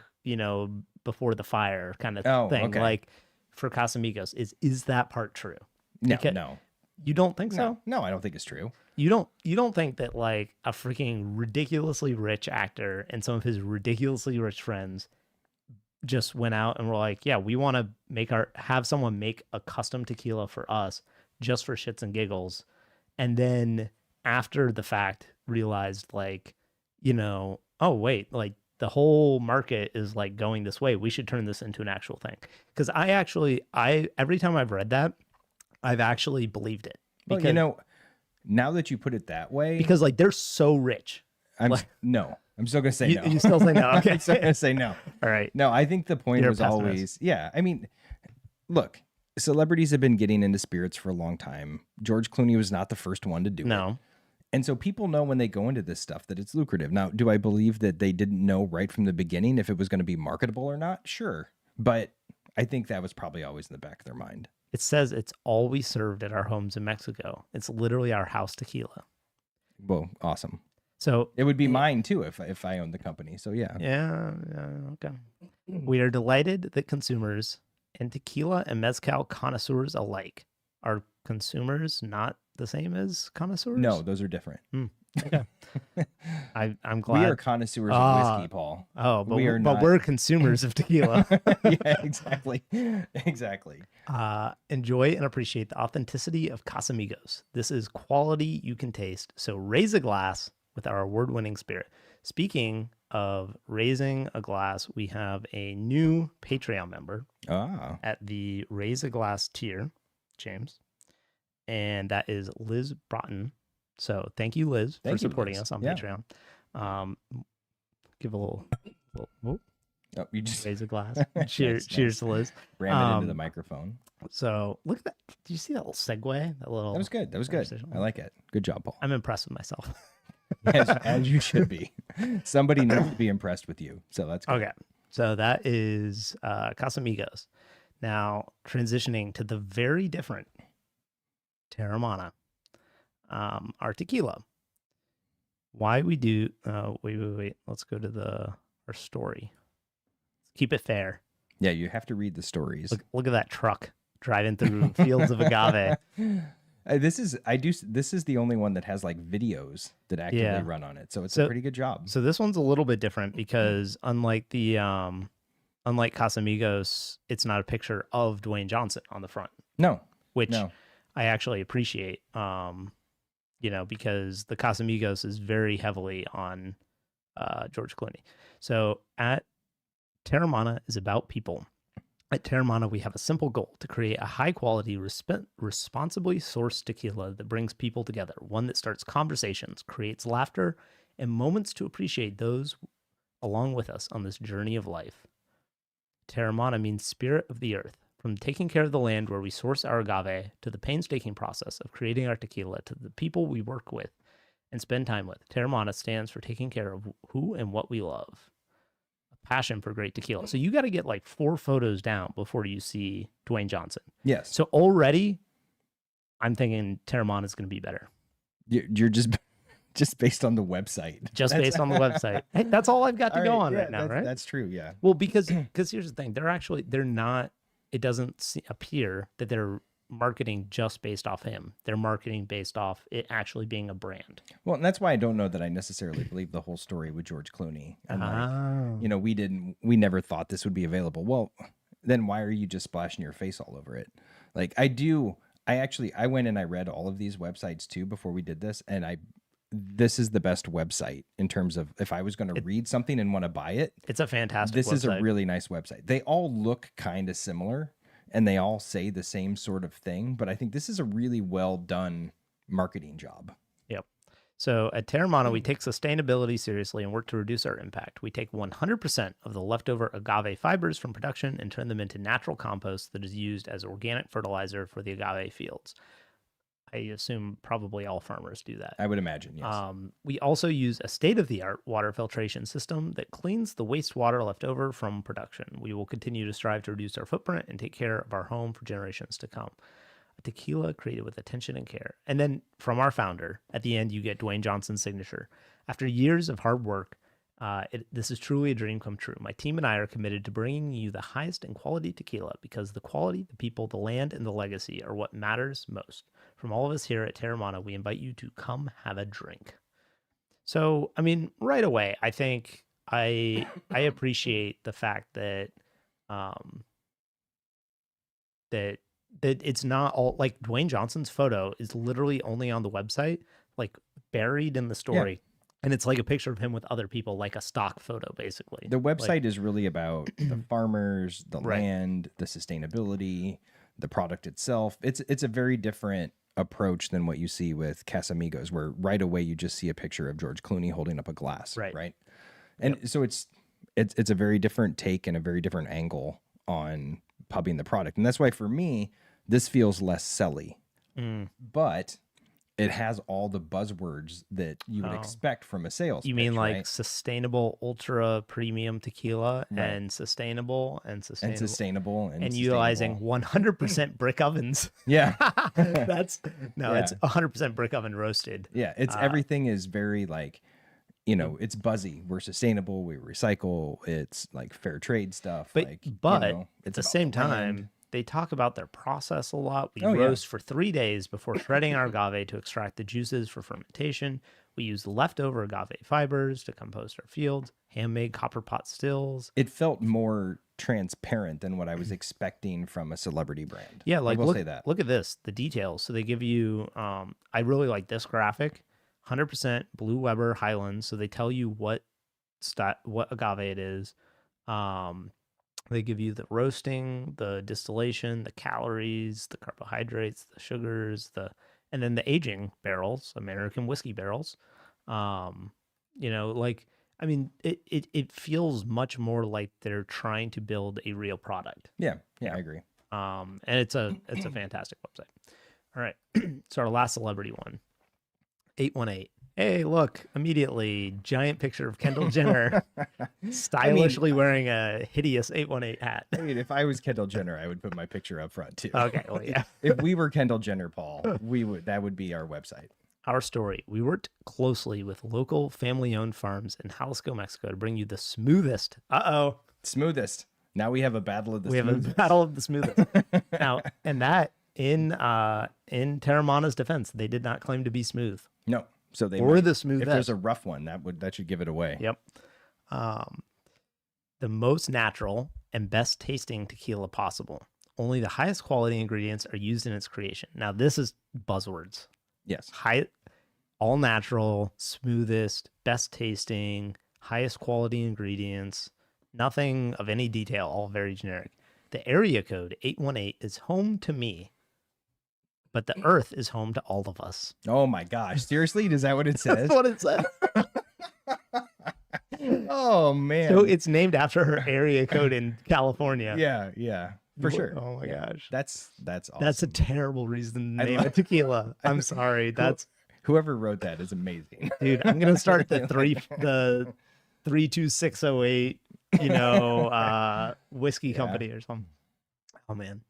before the fire kind of thing. Okay. Like for Casamigos, is that part true? No. You don't think so? No, I don't think it's true. You don't think that like a freaking ridiculously rich actor and some of his ridiculously rich friends just went out and were like, yeah, we want to have someone make a custom tequila for us just for shits and giggles. And then after the fact realized like, oh wait, like the whole market is like going this way. We should turn this into an actual thing. Because every time I've read that, I've actually believed it. Because, now that you put it that way, because like they're so rich. I'm still going to say no. You still say no? Okay. I'm still going to say no. All right. No, I think the point was always, I mean, look, celebrities have been getting into spirits for a long time. George Clooney was not the first one to do it. And so people know when they go into this stuff that it's lucrative. Now, do I believe that they didn't know right from the beginning if it was going to be marketable or not? Sure. But I think that was probably always in the back of their mind. It says it's always served at our homes in Mexico. It's literally our house tequila. Well, awesome. So it would be mine too if I owned the company. So yeah. Yeah. Okay. We are delighted that consumers and tequila and mezcal connoisseurs alike are consumers not the same as connoisseurs. No, those are different. Okay. I'm glad. We are connoisseurs of whiskey, Paul. Oh, but we're consumers of tequila. Yeah, exactly. Exactly. Enjoy and appreciate the authenticity of Casamigos. This is quality you can taste. So raise a glass with our award-winning spirit. Speaking of raising a glass, we have a new Patreon member at the Raise a Glass tier, James. And that is Liz Broughton. So thank you, Liz, for supporting us on Patreon. Give a little whoop. Oh, you just raise a glass. Cheers to Liz. Ram it into the microphone. So look at that. Did you see that little segue? That was good. That was good. I like it. Good job, Paul. I'm impressed with myself. as you should be. Somebody needs to be impressed with you. So that's good. Okay. So that is Casamigos. Now transitioning to the very different Terramana, our tequila. Why we do? Wait. Let's go to our story. Keep it fair. Yeah, you have to read the stories. Look at that truck driving through fields of agave. This is the only one that has like videos that actively run on it, so it's a pretty good job. So this one's a little bit different because unlike Casamigos, it's not a picture of Dwayne Johnson on the front. Which I actually appreciate. Because the Casamigos is very heavily on George Clooney. So at Terramana is about people. At Terramana, we have a simple goal to create a high-quality, responsibly sourced tequila that brings people together, one that starts conversations, creates laughter, and moments to appreciate those along with us on this journey of life. Terramana means spirit of the earth. From taking care of the land where we source our agave to the painstaking process of creating our tequila to the people we work with and spend time with, Terramana stands for taking care of who and what we love. Passion for great tequila. So you got to get like 4 photos down before you see Dwayne Johnson. Yes. So already I'm thinking Terramana is going to be better. You're just based on the website. Based on the website. Hey, that's all I've got to go on right now, right? That's true. Yeah. Well, because here's the thing. They're not, it doesn't appear that they're marketing just based off him. They're marketing based off it actually being a brand. Well, and that's why I don't know that I necessarily believe the whole story with George Clooney. And we never thought this would be available. Well, then why are you just splashing your face all over it? Like I went and I read all of these websites too before we did this, and this is the best website in terms of if I was going to read something and want to buy it. It's a fantastic This website. is a really nice website. They all look kind of similar and they all say the same sort of thing, but I think this is a really well done marketing job. Yep. So at Terramana, we take sustainability seriously and work to reduce our impact. We take 100% of the leftover agave fibers from production and turn them into natural compost that is used as organic fertilizer for the agave fields. I assume probably all farmers do that. I would imagine, yes. We also use a state-of-the-art water filtration system that cleans the wastewater left over from production. We will continue to strive to reduce our footprint and take care of our home for generations to come. A tequila created with attention and care. And then from our founder, at the end, you get Dwayne Johnson's signature. After years of hard work, this is truly a dream come true. My team and I are committed to bringing you the highest in quality tequila because the quality, the people, the land, and the legacy are what matters most. From all of us here at Terramana, we invite you to come have a drink. So, I mean, right away, I think I appreciate the fact that that it's not all like Dwayne Johnson's photo is literally only on the website, like buried in the story. Yeah. And it's like a picture of him with other people, like a stock photo, basically. The website is really about the farmers, the land, the sustainability, the product itself. It's a very different approach than what you see with Casamigos, where right away you just see a picture of George Clooney holding up a glass, right? And so it's a very different take and a very different angle on pubbing the product. And that's why for me, this feels less selly. But it has all the buzzwords that you would expect from a sales. You mean like sustainable, ultra premium tequila and sustainable and utilizing 100% brick ovens. Yeah. It's 100% brick oven roasted. Yeah. It's everything is very like, it's buzzy. We're sustainable. We recycle. It's like fair trade stuff. But it's at the same time, they talk about their process a lot. We roast for 3 days before shredding our agave to extract the juices for fermentation. We use leftover agave fibers to compost our fields, handmade copper pot stills. It felt more transparent than what I was expecting from a celebrity brand. Yeah, like look at this, the details. So they give you, I really like this graphic, 100% Blue Weber Highlands. So they tell you what agave it is. They give you the roasting, the distillation, the calories, the carbohydrates, the sugars, and then the aging barrels, American whiskey barrels. It feels much more like they're trying to build a real product. Yeah, I agree. And it's a fantastic website. All right, so our last celebrity one, 818. Hey, look, immediately, giant picture of Kendall Jenner stylishly wearing a hideous 818 hat. I mean, if I was Kendall Jenner, I would put my picture up front too. Okay, well, yeah. If we were Kendall Jenner, Paul, that would be our website. Our story. We worked closely with local family-owned farms in Jalisco, Mexico to bring you the smoothest. Smoothest. Now we have a battle of the smoothest. We have a battle of the smoothest. Now, and that in Terramana's defense, they did not claim to be smooth. No. So the smoothest. If there's a rough one, that should give it away. Yep. The most natural and best tasting tequila possible. Only the highest quality ingredients are used in its creation. Now, this is buzzwords. Yes. All natural, smoothest, best tasting, highest quality ingredients. Nothing of any detail. All very generic. The area code 818 is home to me. But the earth is home to all of us. Oh my gosh. Seriously? Is that what it says? That's what it says. Oh man. So it's named after her area code in California. Yeah. For sure. Oh my gosh. That's awesome. That's a terrible reason to name it tequila. I'm sorry. Whoever wrote that is amazing. Dude, I'm gonna start the 32608, whiskey company or something. Oh man.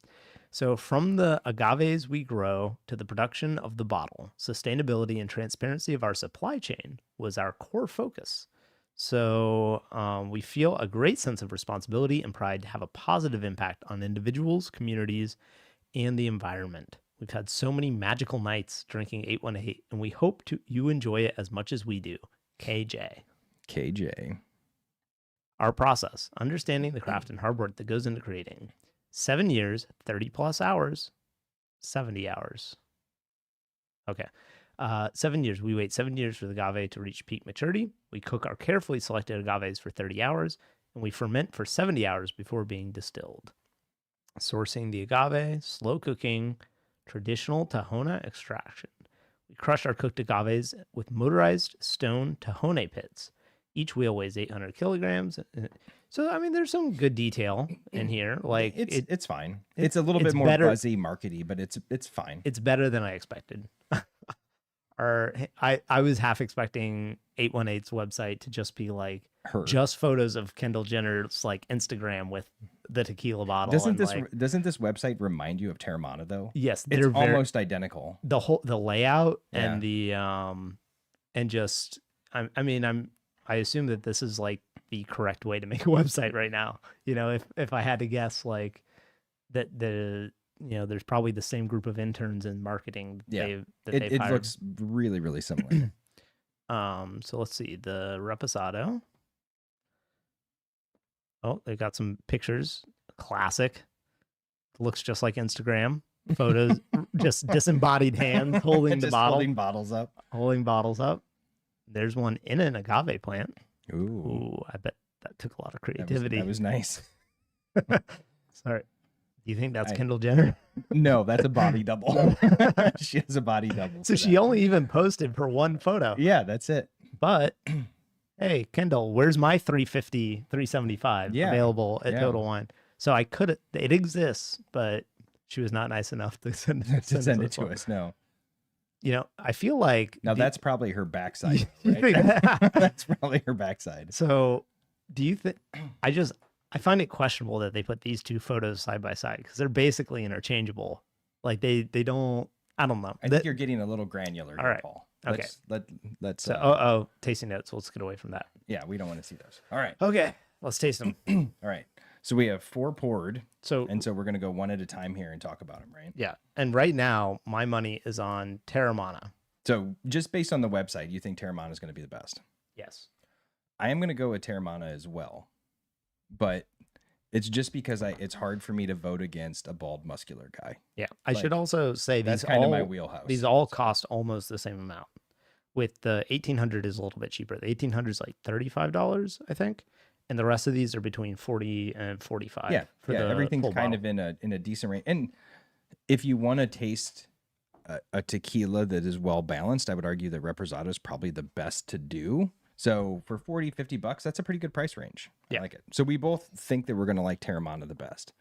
So from the agaves we grow to the production of the bottle, sustainability and transparency of our supply chain was our core focus. So we feel a great sense of responsibility and pride to have a positive impact on individuals, communities, and the environment. We've had so many magical nights drinking 818, and we hope you enjoy it as much as we do. KJ. KJ. Our process, understanding the craft and hard work that goes into creating. 7 years, 30 plus hours, 70 hours. Okay. 7 years. We wait 7 years for the agave to reach peak maturity. We cook our carefully selected agaves for 30 hours, and we ferment for 70 hours before being distilled. Sourcing the agave, slow cooking, traditional Tahona extraction. We crush our cooked agaves with motorized stone Tahone pits. Each wheel weighs 800 kilograms. So, I mean, there's some good detail in here. Like it's fine. It's a little bit more buzzy, markety, but it's fine. It's better than I expected. I was half expecting 818's website to just be like just photos of Kendall Jenner's like Instagram with the tequila bottle. Doesn't this website remind you of Terramana though? Yes, it's almost identical. The layout and the and just I assume that this is like the correct way to make a website right now. You know, if I had to guess, like that there's probably the same group of interns in marketing. It looks really, really similar. So let's see the Reposado. Oh, they got some pictures. Classic. Looks just like Instagram photos. Just disembodied hands holding the bottle. Holding bottles up. Holding bottles up. There's one in an agave plant. Ooh, I bet that took a lot of creativity. That was nice. Sorry. Do you think that's Kendall Jenner? No, that's a body double. She has a body double. So she only even posted for one photo. Yeah, that's it. But hey, Kendall, where's my 350, 375 available at Total Wine? So it exists, but she was not nice enough to send it to us. No. You know, I feel like that's probably her backside. You right? think That's probably her backside. So do you think I find it questionable that they put these two photos side by side because they're basically interchangeable. Like they don't. I don't know. I think you're getting a little granular, all right, Paul. Okay. Let's. So, tasting notes. Let's get away from that. Yeah, we don't want to see those. All right. Okay, let's taste them. All right. So we have 4 poured. So we're gonna go one at a time here and talk about them, right? Yeah. And right now, my money is on Terramana. So just based on the website, you think Terramana is going to be the best? Yes. I am going to go with Terramana as well, but it's just because it's hard for me to vote against a bald, muscular guy. Yeah. I should also say that's kind of my wheelhouse. These all cost almost the same amount. With the 1800 is a little bit cheaper. The 1800 is like $35, I think. And the rest of these are between 40 and 45. Yeah. Everything's kind of in a decent range. And if you want to taste a tequila that is well balanced, I would argue that Reposado is probably the best to do. So for $40-$50, that's a pretty good price range. I like it. So we both think that we're going to like Terramana the best.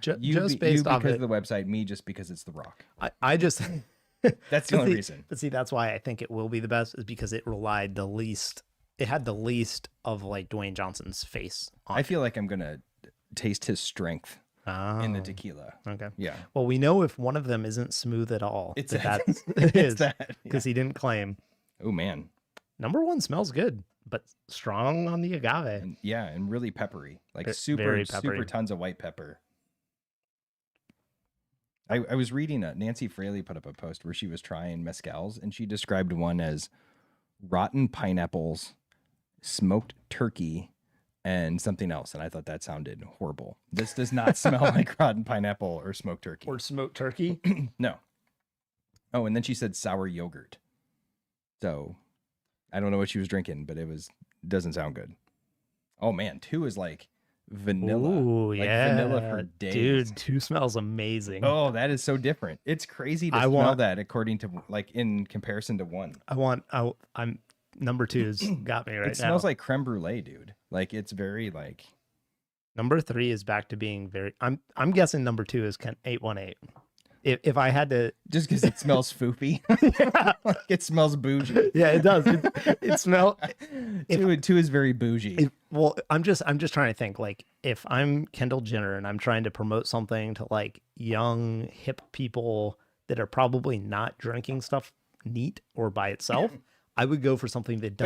Just based off because of the website, me just because it's the rock. I just that's the only reason. But see, that's why I think it will be the best, is because it relied the least. It had the least of like Dwayne Johnson's face on I feel like I'm gonna taste his strength in the tequila. Okay. Yeah. Well, we know if one of them isn't smooth at all, it's that because he didn't claim. Oh man. Number 1 smells good, but strong on the agave. And really peppery, like very peppery. super tons of white pepper. I was reading Nancy Fraley put up a post where she was trying mezcals, and she described one as rotten pineapples, smoked turkey, and something else. And I thought that sounded horrible. This does not smell like rotten pineapple or smoked turkey. Or smoked turkey? No. Oh, and then she said sour yogurt. So I don't know what she was drinking, but doesn't sound good. Oh man, 2 is like vanilla. Ooh, like yeah. vanilla for days. Dude, 2 smells amazing. Oh, that is so different. It's crazy to smell that according to like in comparison to 1. I'm number 2's got me right now. It smells like creme brulee, dude. Like it's very like. Number 3 is back to being very. I'm guessing number 2 is 818. If I had to, just because it smells foofy, like it smells bougie. Yeah, it does. It smells. 2 is very bougie. Well, I'm just trying to think, like, if I'm Kendall Jenner and I'm trying to promote something to like young hip people that are probably not drinking stuff neat or by itself, I would go for something that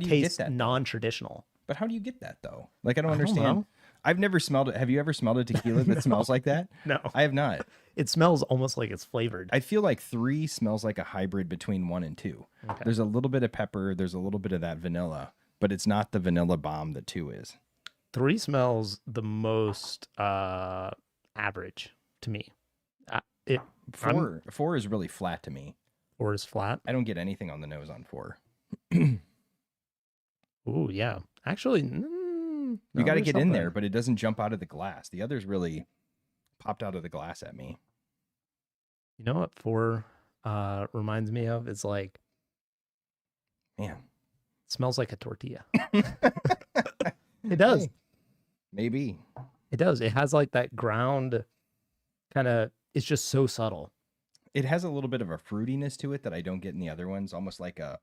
tastes non-traditional. But how do you get that though? Like I don't understand. I've never smelled it. Have you ever smelled a tequila that smells like that? No. I have not. It smells almost like it's flavored. I feel like 3 smells like a hybrid between 1 and 2. Okay. There's a little bit of pepper. There's a little bit of that vanilla, but it's not the vanilla bomb that 2 is. 3 smells the most average to me. Four is really flat to me. 4 is flat. I don't get anything on the nose on 4. Ooh, yeah. Actually, you got to get in there, but it doesn't jump out of the glass. The others really popped out of the glass at me. You know what 4 reminds me of? It's like, man, it smells like a tortilla. It does. Hey, maybe. It does. It has like that ground kind of, it's just so subtle. It has a little bit of a fruitiness to it that I don't get in the other ones. Almost like a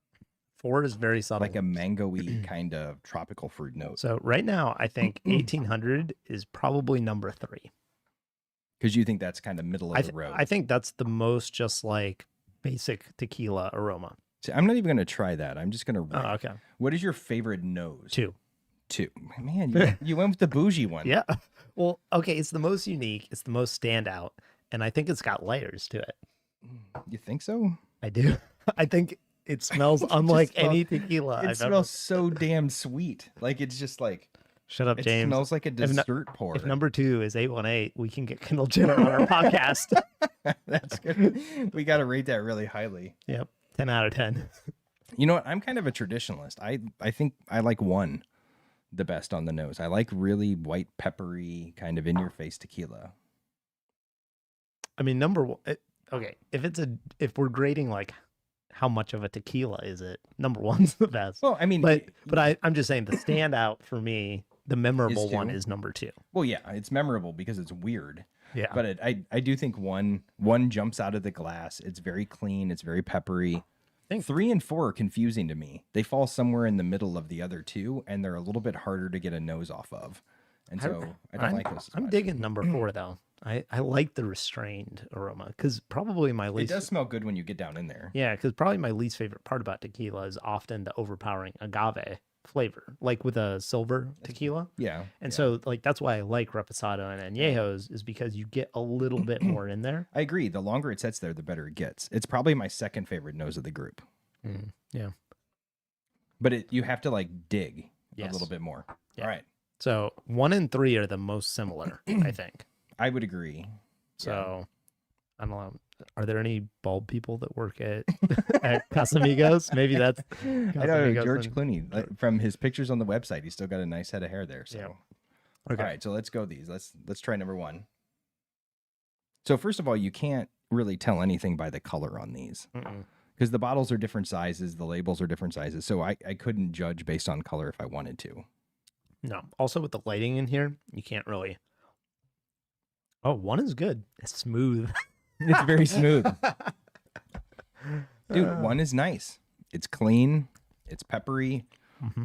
4 is very subtle. like a mango-y kind of tropical fruit note. So right now, I think 1800 is probably number 3. Because you think that's kind of middle of the road. I think that's the most just like basic tequila aroma. See, I'm not even going to try that. I'm just going to. Oh, okay. What is your favorite nose? 2. Man, you went with the bougie one. Yeah. Well, okay. It's the most unique. It's the most standout. And I think it's got layers to it. You think so? I do. I think it smells unlike any tequila It I've smells so damn sweet. Like it's just like. Shut up, James. It smells like a dessert pour. If number 2 is 818, we can get Kendall Jenner on our podcast. That's good. We got to rate that really highly. Yep. 10 out of 10. You know what? I'm kind of a traditionalist. I think I like 1 the best on the nose. I like really white, peppery, kind of in your face tequila. I mean, number 1. Okay. If we're grading like how much of a tequila is it, number 1's the best. Well, I mean, but I'm just saying the standout for me, the memorable Is 2? one is number 2. Well, yeah, it's memorable because it's weird. Yeah. But I do think one jumps out of the glass. It's very clean. It's very peppery. I think 3 and 4 are confusing to me. They fall somewhere in the middle of the other 2, and they're a little bit harder to get a nose off of. And so I don't like those. I'm much. digging number 4 though. I like the restrained aroma because probably my least. It does smell good when you get down in there. Yeah, because probably my least favorite part about tequila is often the overpowering agave flavor, like with a silver tequila. Yeah. And so like that's why I like Reposado and Añejos is because you get a little bit more in there. I agree. The longer it sits there, the better it gets. It's probably my second favorite nose of the group. Yeah. But you have to like dig a Yes. little bit more. Yeah. All right. So 1 and 3 are the most similar, I think. I would agree. So I don't know. Are there any bald people that work at Casamigos? Maybe that's I know Casamigos George and- Clooney, like, from his pictures on the website, he's still got a nice head of hair there. So, Yeah. Okay. All right, so let's go these. Let's try number 1. So first of all, you can't really tell anything by the color on these because the bottles are different sizes, the labels are different sizes. So I couldn't judge based on color if I wanted to. No. Also with the lighting in here, you can't really. Oh, 1 is good. It's smooth. It's very smooth. Dude, 1 is nice. It's clean. It's peppery.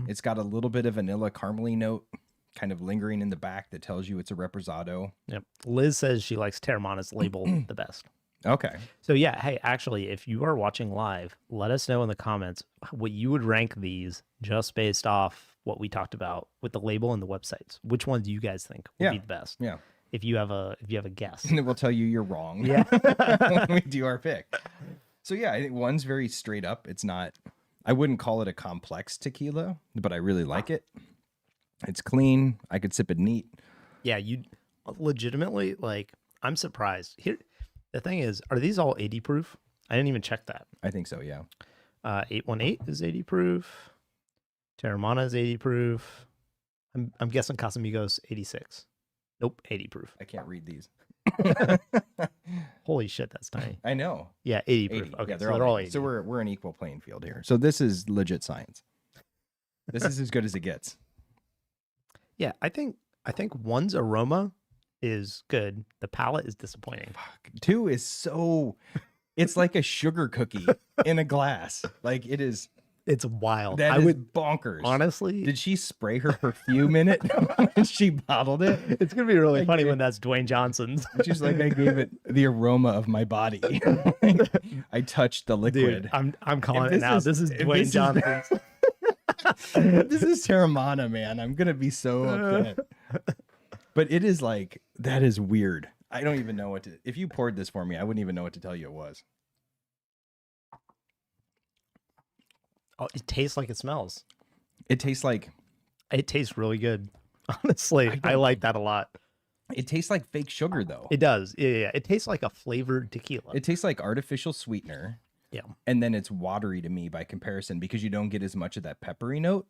It's got a little bit of vanilla caramely note kind of lingering in the back that tells you it's a reposado. Yep. Liz says she likes Terramana's label the best. Okay. So yeah, hey, actually, if you are watching live, let us know in the comments what you would rank these just based off what we talked about with the label and the websites. Which ones do you guys think would be the best? Yeah. If you have a guess. And then we'll tell you you're wrong. Yeah. when we do our pick. So yeah, I think 1's very straight up. It's not, I wouldn't call it a complex tequila, but I really like it. It's clean. I could sip it neat. Yeah, you legitimately, like, I'm surprised. Here, the thing is, are these all 80 proof? I didn't even check that. I think so, yeah. 818 is 80 proof. Terramana is 80 proof. I'm guessing Casamigos 86. Nope, 80 proof. I can't read these. Holy shit, that's tiny. I know. Yeah, 80 proof. 80. Okay, Yeah, so they're all 80. So we're an equal playing field here. So this is legit science. This is as good as it gets. Yeah, I think 1's aroma is good. The palate is disappointing. Fuck. 2 is so, it's like a sugar cookie in a glass. Like it is. It's wild. That is bonkers. Honestly, did she spray her perfume in it when she bottled it? it's gonna be really funny when that's Dwayne Johnson's. She's like, I gave it the aroma of my body. I touched the liquid. Dude, I'm calling If it now. This is Dwayne Johnson's. This is Terramana, man. I'm gonna be so upset. But it is like, that is weird. I don't even know what to, if you poured this for me, I wouldn't even know what to tell you it was. Oh, it tastes like it smells. It tastes like, It tastes really good. Honestly, I like that a lot. it tastes like fake sugar though. It does. Yeah. It tastes like a flavored tequila. It tastes like artificial sweetener. Yeah. And then it's watery to me by comparison because you don't get as much of that peppery note.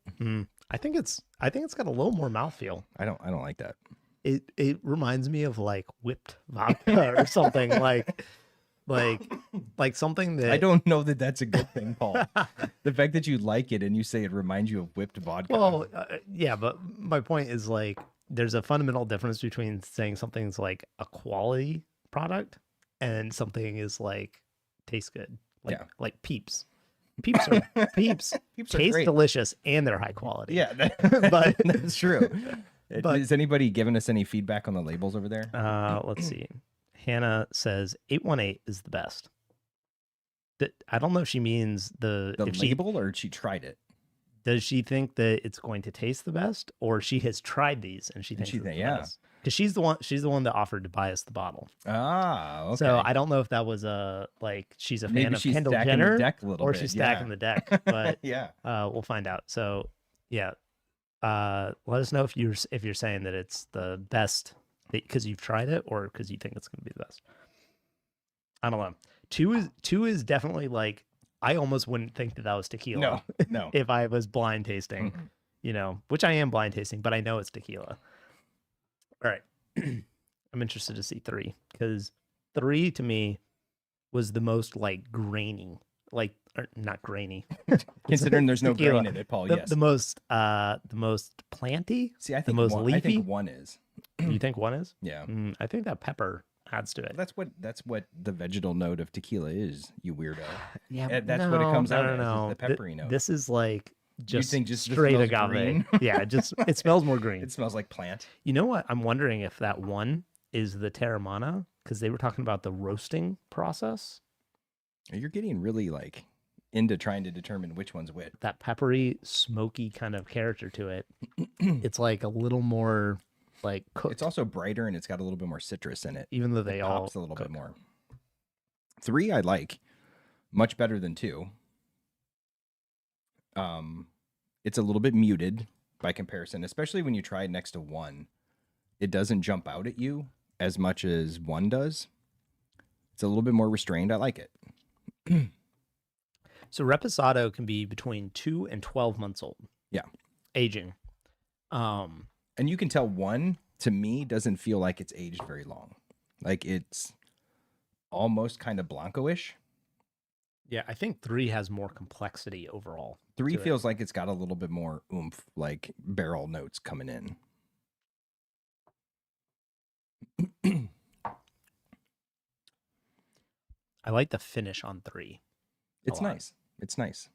I think it's got a little more mouthfeel. I don't like that. It reminds me of like whipped vodka or something like something that I don't know that that's a good thing, Paul. The fact that you like it and you say it reminds you of whipped vodka. Well, yeah, but my point is like there's a fundamental difference between saying something's like a quality product and something is like tastes good. Like Peeps. Peeps Peeps taste great. delicious and they're high quality. Yeah, but that's true. But, is anybody giving us any feedback on the labels over there? Let's see. Hannah says 818 is the best. I don't know if she means the label or she tried it. Does she think that it's going to taste the best, or she has tried these and she thinks it's the best? Because she's the one that offered to buy us the bottle. Ah, okay. So I don't know if that was she's a fan of Kendall Jenner, or she's stacking the deck. But yeah, we'll find out. So yeah, let us know if you're saying that it's the best because you've tried it, or because you think it's going to be the best. I don't know. Two is definitely like I almost wouldn't think that was tequila. No. If I was blind tasting, which I am blind tasting, but I know it's tequila. All right. I'm interested to see 3 because 3 to me was the most like grainy, not grainy. Considering there's no tequila. grain in it, Paul. The yes. The most planty. See, I think the most leafy. I think 1 is. You think 1 is? Yeah. I think that pepper adds to it. That's what the vegetal note of tequila is. You weirdo. Yeah, that's what it comes out as. No. Is the peppery note. This is like just straight agave. Green? Yeah, it smells more green. It smells like plant. You know what? I'm wondering if that 1 is the Terramana because they were talking about the roasting process. You're getting really like into trying to determine which one's which. That peppery, smoky kind of character to it. It's like a little more like cooked. It's also brighter and it's got a little bit more citrus in it. Even though they all pops a little bit more. 3 I like much better than 2. It's a little bit muted by comparison, especially when you try it next to 1. It doesn't jump out at you as much as 1 does. It's a little bit more restrained. I like it. So Reposado can be between 2 and 12 months old. Yeah. Aging. And you can tell 1 to me doesn't feel like it's aged very long. Like it's almost kind of Blanco-ish. Yeah, I think 3 has more complexity overall. 3 feels like it's got a little bit more oomph, like barrel notes coming in. I like the finish on 3. It's nice. It's nice.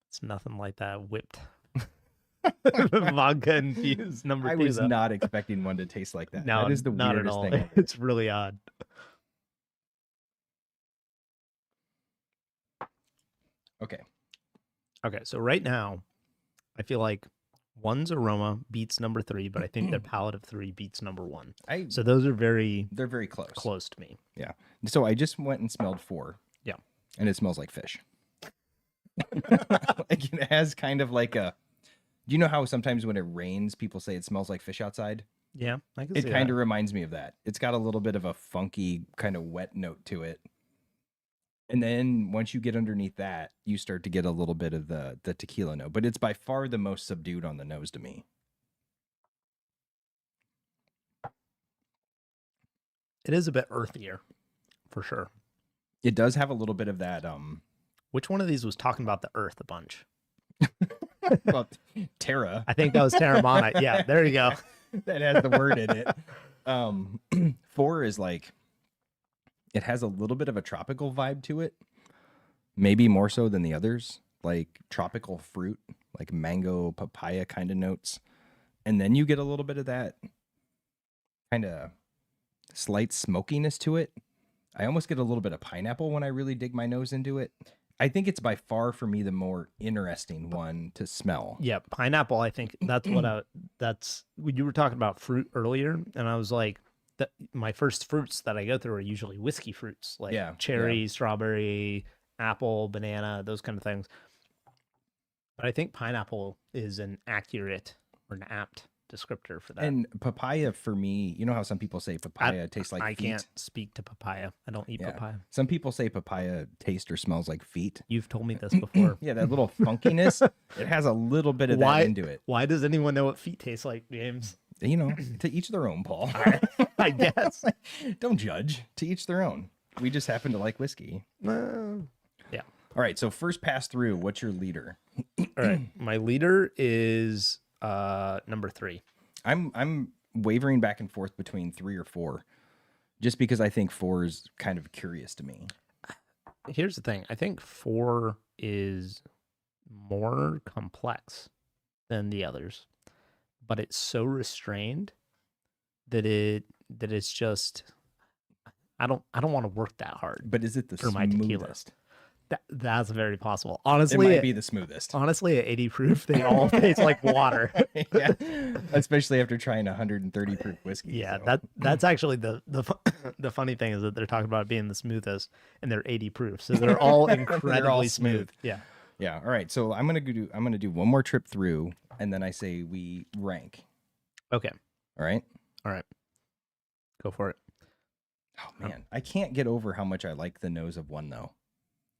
It's nothing like that whipped vodka infused number 2. I was not expecting 1 to taste like that. No, that is the not weirdest at all. thing ever. It's really odd. Okay, so right now, I feel like 1's aroma beats number 3, but I think the palate of 3 beats number 1. So those are they're very close. Close to me. Yeah. So I just went and smelled 4. Yeah. And it smells like fish. Like it has kind of like a. Do you know how sometimes when it rains, people say it smells like fish outside? Yeah, I can see it kind of reminds me of that. It's got a little bit of a funky kind of wet note to it. And then once you get underneath that, you start to get a little bit of the tequila note. But it's by far the most subdued on the nose to me. It is a bit earthier, for sure. It does have a little bit of that. Which one of these was talking about the earth a bunch? Well, Terra. I think that was Terramana. Yeah, there you go. That has the word in it. 4 is like, it has a little bit of a tropical vibe to it. Maybe more so than the others. Like tropical fruit, like mango, papaya kind of notes. And then you get a little bit of that kind of slight smokiness to it. I almost get a little bit of pineapple when I really dig my nose into it. I think it's by far for me the more interesting one to smell. Yeah, pineapple. I think that's when you were talking about fruit earlier, and I was like, my first fruits that I go through are usually whiskey fruits, like cherry, strawberry, apple, banana, those kind of things. But I think pineapple is an accurate or an apt descriptor for that. And papaya for me, you know how some people say papaya tastes like feet? I can't speak to papaya. I don't eat papaya. Some people say papaya tastes or smells like feet. You've told me this before. Yeah, that little funkiness, it has a little bit of that into it. Why does anyone know what feet taste like, James? You know, to each their own, Paul. I guess. Don't judge. To each their own. We just happen to like whiskey. Yeah. All right, so first pass through, what's your leader? All right, my leader is number 3. I'm wavering back and forth between 3 or 4, just because I think 4 is kind of curious to me. Here's the thing: I think 4 is more complex than the others, but it's so restrained that it's just I don't want to work that hard. But is it the for my tequila? smoothest? That's very possible. Honestly, it might be the smoothest. Honestly, at 80 proof, they all taste like water. Yeah, especially after trying 130 proof whiskey. Yeah, so. That's actually the funny thing is that they're talking about it being the smoothest, and they're 80 proof, so they're all incredibly smooth. Yeah, yeah. All right, so I'm gonna do one more trip through, and then I say we rank. Okay. All right. Go for it. Oh man, I can't get over how much I like the nose of one though.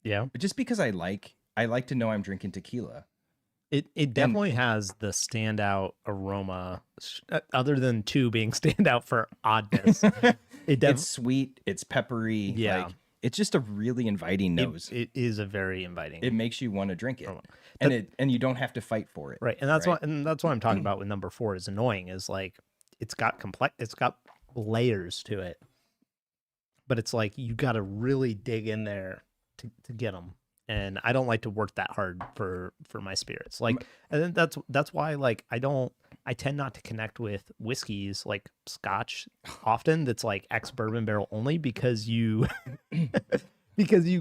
Yeah. But just because I like to know I'm drinking tequila. It definitely has the standout aroma, other than 2 being standout for oddness. It's sweet. It's peppery. Yeah. Like, it's just a really inviting nose. It is a very inviting. It makes you want to drink it. And you don't have to fight for it. Right. And that's why I'm talking about with number 4 is annoying, is like it's got layers to it. But it's like you got to really dig in there to get them, and I don't like to work that hard for my spirits. Like, and then that's why like I tend not to connect with whiskeys like Scotch often. That's like ex bourbon barrel only, because you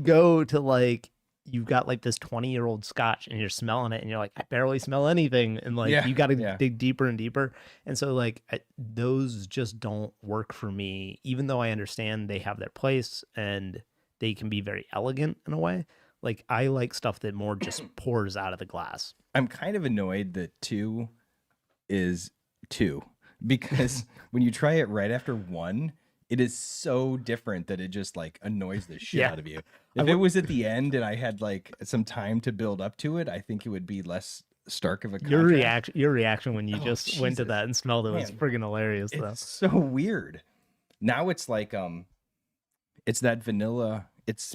go to like you've got like this 20-year-old Scotch and you're smelling it and you're like, I barely smell anything, and like you got to dig deeper and deeper, and so like those just don't work for me, even though I understand they have their place and they can be very elegant in a way. Like, I like stuff that more just pours out of the glass. I'm kind of annoyed that 2 is 2, because when you try it right after 1, it is so different that it just like annoys the shit out of you. If it was at the end and I had like some time to build up to it, I think it would be less stark of a contrast. Your reaction when you went to that and smelled it was friggin' hilarious. It's so weird. Now it's like it's that vanilla. It's,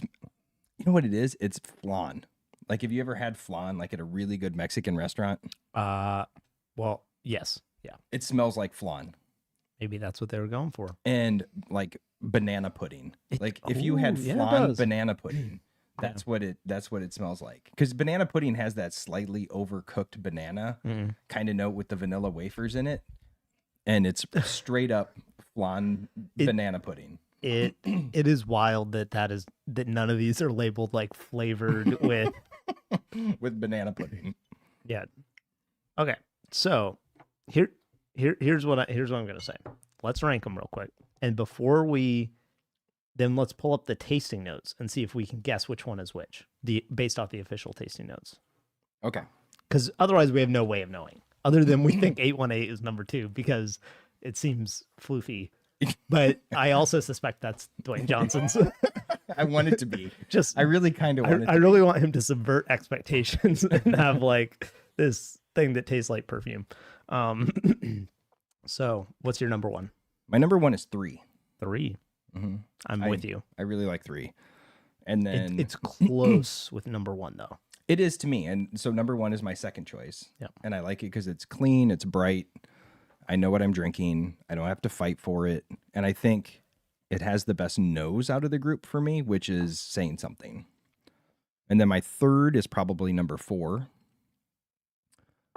you know what it is? It's flan. Like, have you ever had flan like at a really good Mexican restaurant? Well, yes. Yeah. It smells like flan. Maybe that's what they were going for. And like banana pudding. If you had flan banana pudding, that's what it smells like. Because banana pudding has that slightly overcooked banana kind of note with the vanilla wafers in it. And it's straight up flan banana pudding. It is wild that none of these are labeled like flavored with banana pudding. Yeah. Okay. So here's what I'm gonna say. Let's rank them real quick, and before let's pull up the tasting notes and see if we can guess which one is which, based off the official tasting notes. Okay. Because otherwise we have no way of knowing, other than we think 818 is number 2 because it seems floofy. But I also suspect that's Dwayne Johnson's. I want it to be. I really kind of want it to really want him to subvert expectations and have like this thing that tastes like perfume. So what's your number 1? My number 1 is 3. 3. Mm-hmm. I'm with you. I really like 3. And then it's close with number 1 though. It is to me. And so number 1 is my second choice. Yeah. And I like it because it's clean, it's bright. I know what I'm drinking. I don't have to fight for it. And I think it has the best nose out of the group for me, which is saying something. And then my third is probably number 4.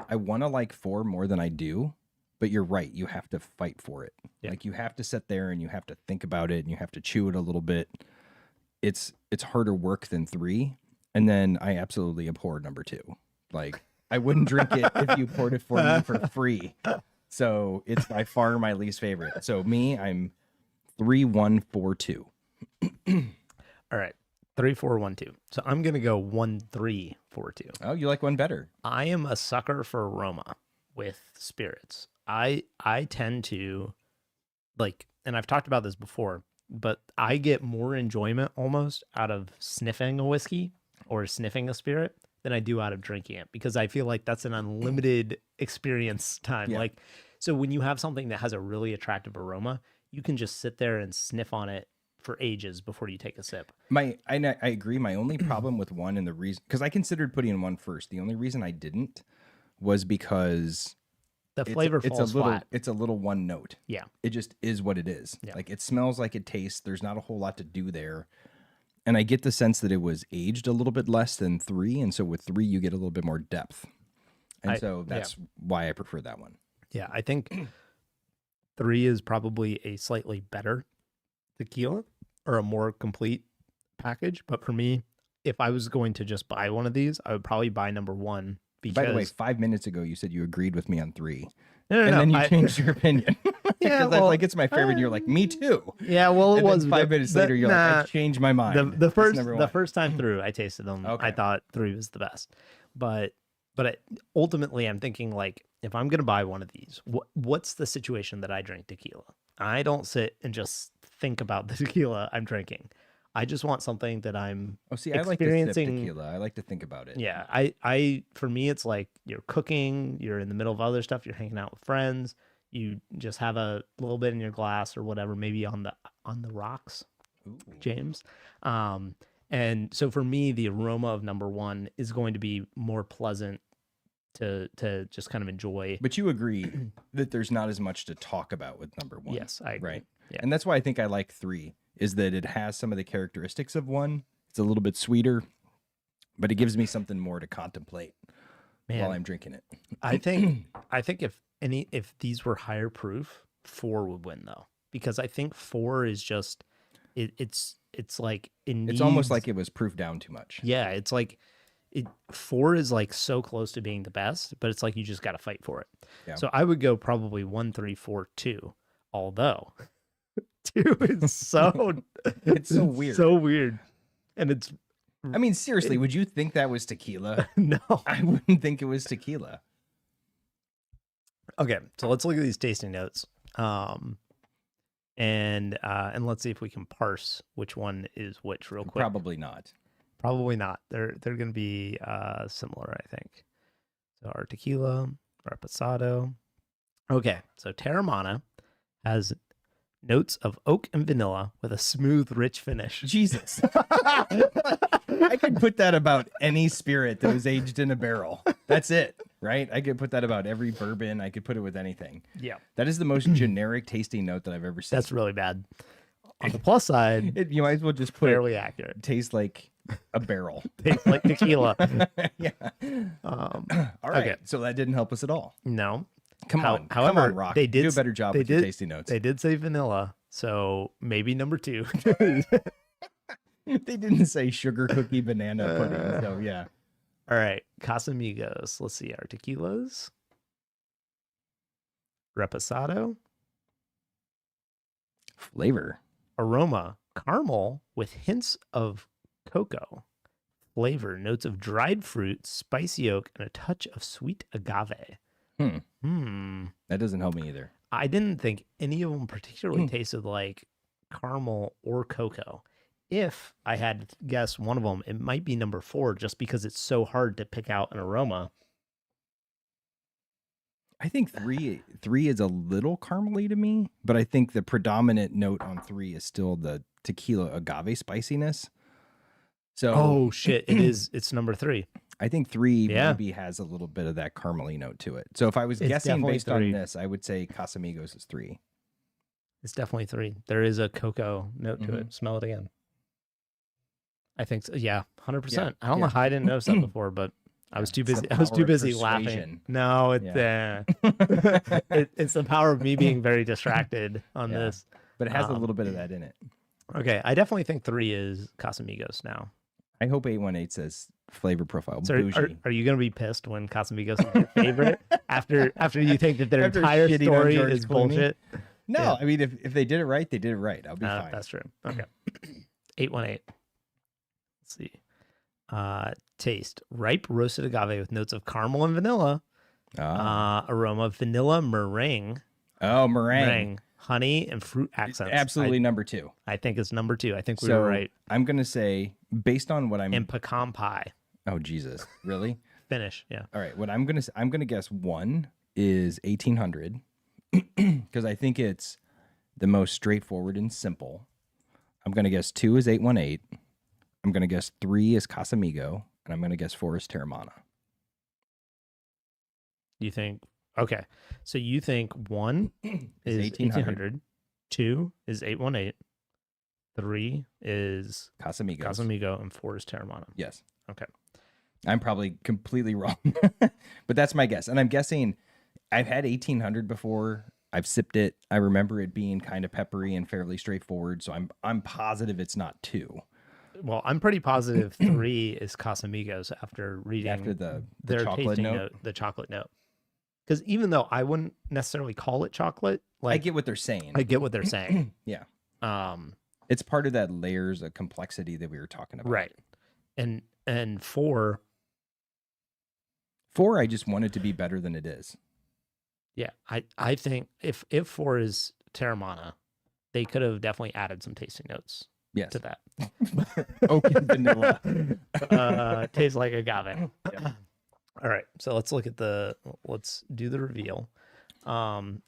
I want to like 4 more than I do, but you're right. You have to fight for it. Yeah. Like, you have to sit there and you have to think about it and you have to chew it a little bit. It's harder work than 3. And then I absolutely abhor number 2. Like, I wouldn't drink it if you poured it for me for free. So it's by far my least favorite. So I'm 3-1-4-2. All right. 3-4-1-2. So I'm gonna go 1-3-4-2. Oh, you like one better? I am a sucker for aroma with spirits. I tend to like, and I've talked about this before, but I get more enjoyment almost out of sniffing a whiskey or sniffing a spirit than I do out of drinking it, because I feel like that's an unlimited experience time. Yeah. Like, so when you have something that has a really attractive aroma, you can just sit there and sniff on it for ages before you take a sip. I agree. My only problem with one, and the reason, because I considered putting one first, the only reason I didn't was because the flavor falls flat. It's a little one note. Yeah. It just is what it is. Yeah. Like, it smells like it tastes. There's not a whole lot to do there. And I get the sense that it was aged a little bit less than 3. And so with 3, you get a little bit more depth. And so that's why I prefer that one. Yeah. I think 3 is probably a slightly better tequila or a more complete package. But for me, if I was going to just buy one of these, I would probably buy number 1. Because... By the way, 5 minutes ago, you said you agreed with me on 3. No, and then you changed your opinion. Yeah, well, like, it's my favorite. And you're like, me too. Yeah, well, it was 5 minutes later. You're like, I changed my mind. The first time through, I tasted them. Okay. I thought 3 was the best, but ultimately, I'm thinking, like, if I'm gonna buy one of these, what's the situation that I drink tequila? I don't sit and just think about the tequila I'm drinking. I just want something that I'm experiencing. I like to sip tequila. I like to think about it. Yeah, I for me, it's like you're cooking, you're in the middle of other stuff, you're hanging out with friends, you just have a little bit in your glass or whatever, maybe on the rocks. Ooh. James. And so for me, the aroma of number 1 is going to be more pleasant to just kind of enjoy. But you agree that there's not as much to talk about with number 1. Yes, I agree. Right. Yeah. And that's why I think I like 3, is that it has some of the characteristics of 1. It's a little bit sweeter, but it gives me something more to contemplate while I'm drinking it. I think if these were higher proof, 4 would win though, because I think 4 is just it's like it's almost like it was proofed down too much. Yeah, it's like 4 is like so close to being the best, but it's like you just got to fight for it. Yeah. So I would go probably 1-3-4-2, although 2 is so it's so weird. So weird. And it's I mean, seriously, would you think that was tequila? No. I wouldn't think it was tequila. Okay, so let's look at these tasting notes. And let's see if we can parse which one is which real quick. Probably not. They're going to be similar, I think. So our tequila, reposado. Okay, so Terramana has notes of oak and vanilla with a smooth, rich finish. Jesus. I could put that about any spirit that was aged in a barrel. That's it, right? I could put that about every bourbon. I could put it with anything. Yeah. That is the most generic tasting note that I've ever seen. That's really bad. On the plus side, you might as well just put fairly accurate. Tastes like a barrel. Tastes like tequila. Yeah. All right. Okay. So that didn't help us at all. No. However, come on, Rock. They did do a better job with your tasting notes. They did say vanilla, so maybe number 2. They didn't say sugar cookie banana pudding, so yeah. All right, Casamigos. Let's see our tequilas. Reposado. Flavor. Aroma, caramel with hints of cocoa. Flavor, notes of dried fruit, spicy oak, and a touch of sweet agave. That doesn't help me either. I didn't think any of them particularly tasted like caramel or cocoa. If I had to guess one of them, it might be number 4, just because it's so hard to pick out an aroma. I think 3 is a little caramely to me, but I think the predominant note on 3 is still the tequila agave spiciness. So, oh shit, it's number 3. I think 3 maybe has a little bit of that caramely note to it. So if I was guessing based 3. On this, I would say Casamigos is 3. It's definitely 3. There is a cocoa note to it. Smell it again. I think so. Yeah, 100%. Yeah. I don't know how I didn't notice that before, but I was too busy. I was too busy laughing. No, it's the power of me being very distracted on this. But it has a little bit of that in it. Okay, I definitely think 3 is Casamigos now. I hope 818 says flavor profile. So Bougie. are you going to be pissed when Casamigos is your favorite after you think that their After entire shitting on story George is Clooney? bullshit? No, Yeah. I mean, if they did it right, they did it right. I'll be fine. That's true. Okay. 818. Let's see. Taste. Ripe roasted agave with notes of caramel and vanilla. Aroma. Vanilla meringue. Oh, meringue. Honey and fruit accents. Absolutely number 2. I think it's number 2. I think we were right. I'm going to say, based on what I'm... And pecan pie. Oh, Jesus. Really? Finish, yeah. All right. What I'm going to guess 1 is 1800 because I think it's the most straightforward and simple. I'm going to guess 2 is 818. I'm going to guess 3 is Casamigo. And I'm going to guess 4 is Terramana. You think... Okay, so you think 1 is 1800, 2 is 818, 3 is Casamigo, and 4 is Terramana. Yes. Okay. I'm probably completely wrong, but that's my guess. And I'm guessing I've had 1800 before. I've sipped it. I remember it being kind of peppery and fairly straightforward. So I'm positive it's not 2. Well, I'm pretty positive 3 is Casamigos after reading their chocolate note. The chocolate note. Because even though I wouldn't necessarily call it chocolate, like I get what they're saying. Yeah. It's part of that layers of complexity that we were talking about. Right. And 4, I just want it to be better than it is. Yeah. I think if 4 is Terramana, they could have definitely added some tasting notes to that. Oak and vanilla. Tastes like agave. Yeah. All right, so let's do the reveal.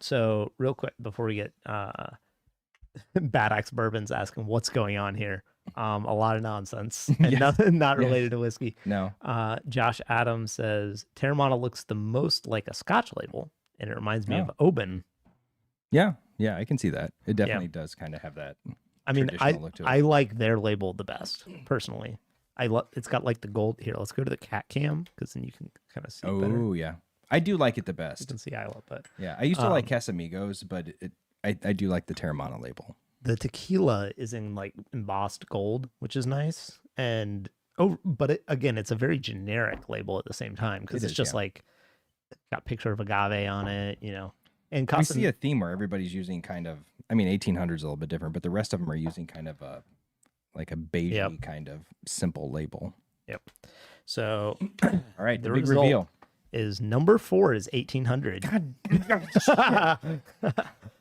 So real quick before we get Bad Axe Bourbon's asking what's going on here. A lot of nonsense and nothing not related to whiskey. No. Josh Adams says Terramana looks the most like a Scotch label, and it reminds me of Oban. Yeah, I can see that. It definitely does kind of have that. I mean, look to it. I like their label the best personally. It's got like the gold here. Let's go to the cat cam because then you can kind of see better. Oh yeah, I do like it the best. You can see I love it. Yeah, I used to like Casamigos, but I do like the Terramana label. The tequila is in like embossed gold, which is nice. And but it's a very generic label at the same time because it's just like got picture of agave on it, And I see a theme where everybody's using kind of. I mean, 1800 is a little bit different, but the rest of them are using kind of a beigey kind of simple label. Yep. So, all right, the big result reveal is number 4 is 1800. God.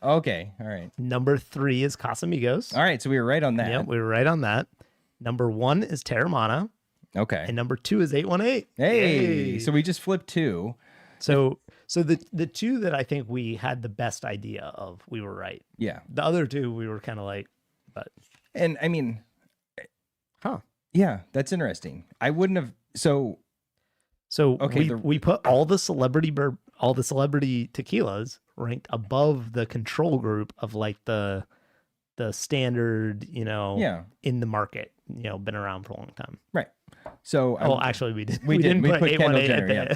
Okay, all right. Number 3 is Casamigos. All right, so we were right on that. Yep, we were right on that. Number 1 is Terramana. Okay. And number 2 is 818. Hey, so we just flipped 2. So the 2 that I think we had the best idea of, we were right. Yeah. The other 2 we were kind of like, but. And I mean, huh? Yeah, that's interesting. I wouldn't have. So okay, we put all the celebrity tequilas ranked above the control group of like the standard, in the market, been around for a long time. Right. So actually we did. We didn't put Kendall Jenner. Yeah.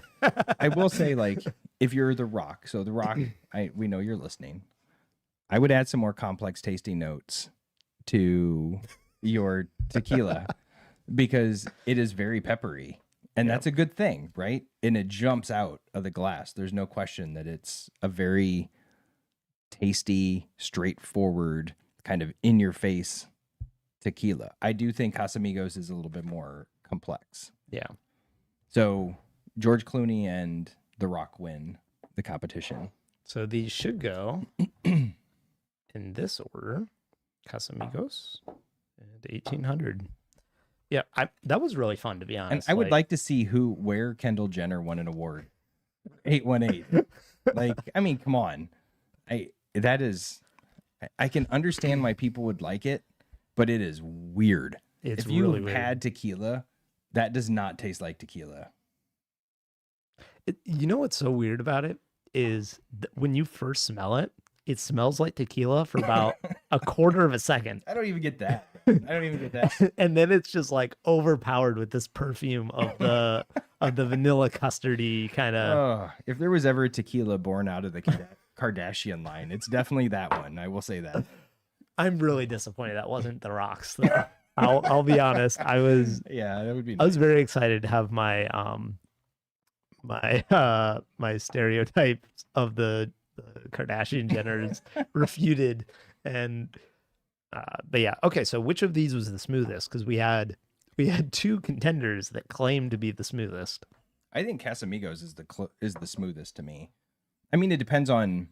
I will say, like, if you're The Rock, so The Rock, we know you're listening. I would add some more complex tasting notes to your tequila because it is very peppery, and that's a good thing, right? And it jumps out of the glass. There's no question that it's a very tasty, straightforward, kind of in your face tequila. I do think Casamigos is a little bit more complex. Yeah. So George Clooney and The Rock win the competition. So these should go in this order. Casamigos and 1800. Yeah, that was really fun, to be honest. And I would like to see where Kendall Jenner won an award. 818. Like, I mean, come on. I can understand why people would like it, but it is weird. It's if you really weird. Had tequila, that does not taste like tequila. You know what's so weird about it is when you first smell it, it smells like tequila for about a quarter of a second. I don't even get that. And then it's just like overpowered with this perfume of the vanilla custardy kind of. If there was ever a tequila born out of the Kardashian line, it's definitely that one. I will say that. I'm really disappointed that wasn't The Rock's though. I'll be honest. that would be. I was very excited to have my my stereotypes of the Kardashian Jenners refuted, and but yeah, okay. So which of these was the smoothest? Because we had two contenders that claimed to be the smoothest. I think Casamigos is the smoothest to me. I mean, it depends on.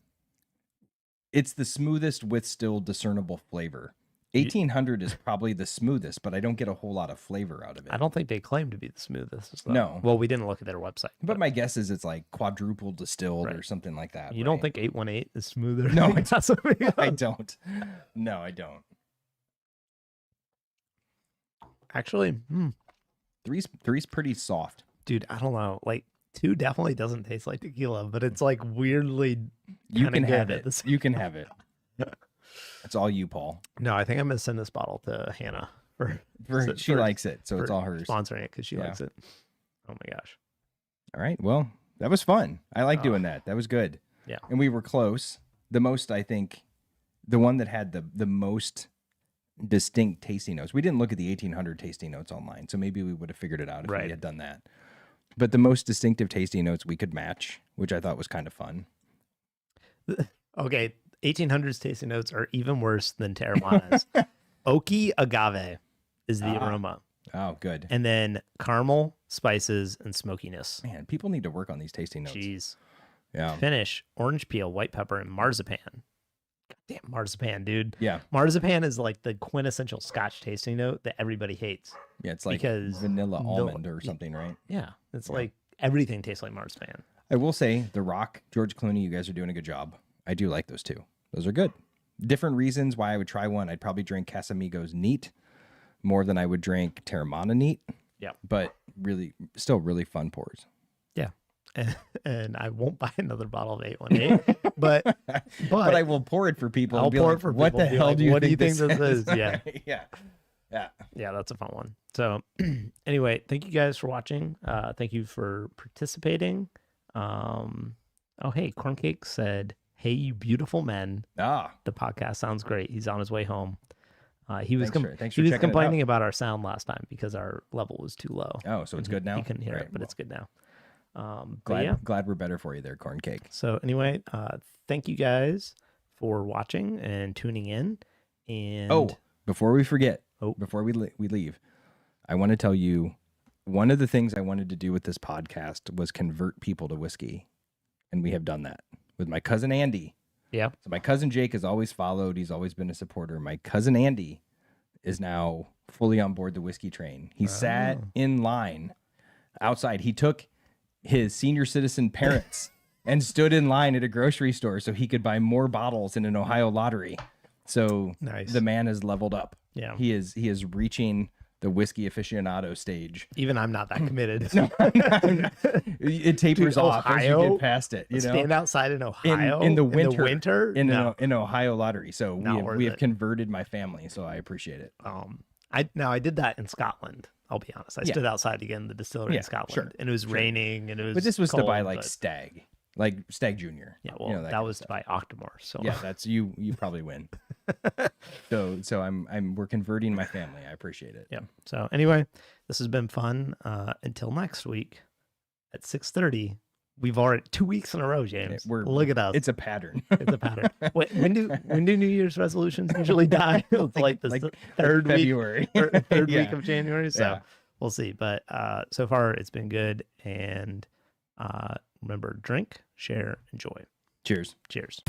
It's the smoothest with still discernible flavor. 1800 is probably the smoothest, but I don't get a whole lot of flavor out of it. I don't think they claim to be the smoothest. Though. No. Well, we didn't look at their website. But my guess is it's like quadruple distilled or something like that. You don't think 818 is smoother? No, I don't. No, I don't. Actually, three's pretty soft. Dude, I don't know. Like 2 definitely doesn't taste like tequila, but it's like weirdly. You can have it. You can have it. That's all you, Paul. No, I think I'm gonna send this bottle to Hannah she likes it, so it's all hers. Sponsoring it because she likes it. Oh my gosh! All right, well, that was fun. I like doing that. That was good. Yeah, and we were close. The most, I think, the one that had the most distinct tasting notes. We didn't look at the 1800 tasting notes online, so maybe we would have figured it out if we had done that. But the most distinctive tasting notes we could match, which I thought was kind of fun. Okay. 1800s tasting notes are even worse than Terramana's. Oaky agave is the aroma. Oh, good. And then caramel, spices, and smokiness. Man, people need to work on these tasting notes. Jeez. Yeah. Finish, orange peel, white pepper, and marzipan. Goddamn marzipan, dude. Yeah. Marzipan is like the quintessential Scotch tasting note that everybody hates. Yeah, it's like vanilla almond or something, right? Yeah. It's like everything tastes like marzipan. I will say, The Rock, George Clooney, you guys are doing a good job. I do like those two. Those are good. Different reasons why I would try one. I'd probably drink Casamigos neat more than I would drink Terramana neat. Yeah. But still really fun pours. Yeah. And I won't buy another bottle of 818, but I will pour it for people. I'll pour it for people. What the hell do you think this is? Yeah. Yeah. Yeah, that's a fun one. So anyway, thank you guys for watching. Thank you for participating. Oh, hey, Corncake said, "Hey, you beautiful men." The podcast sounds great. He's on his way home. He was complaining about our sound last time because our level was too low. Oh, so it's good now? He couldn't hear it, but it's good now. Glad we're better for you there, Corncake. So anyway, thank you guys for watching and tuning in. And before we forget, before we leave, I want to tell you one of the things I wanted to do with this podcast was convert people to whiskey. And we have done that with my cousin Andy. Yeah. So my cousin Jake has always followed. He's always been a supporter. My cousin Andy is now fully on board the whiskey train. He sat in line outside. He took his senior citizen parents and stood in line at a grocery store so he could buy more bottles in an Ohio lottery. So the man has leveled up. Yeah. He is reaching the whiskey aficionado stage. Even I'm not that committed. No, it tapers off as you get past it. You know, stand outside in Ohio in the winter in an Ohio lottery. So we have converted my family. So I appreciate it. I did that in Scotland. I'll be honest. I stood outside again in the distillery in Scotland, and it was raining, and it was. But this was cold, to buy like Stag Junior. Yeah, well, that was to buy Octomore. So yeah, that's you probably win. so we're converting my family. I appreciate it. Yeah. So anyway, this has been fun. Until next week at 6:30. We've already 2 weeks in a row, James. Look at us. It's a pattern. It's a pattern. Wait, when do New Year's resolutions usually die? like the third February. Week, or third week of January. So we'll see. But so far it's been good. And remember, drink, share, enjoy. Cheers. Cheers.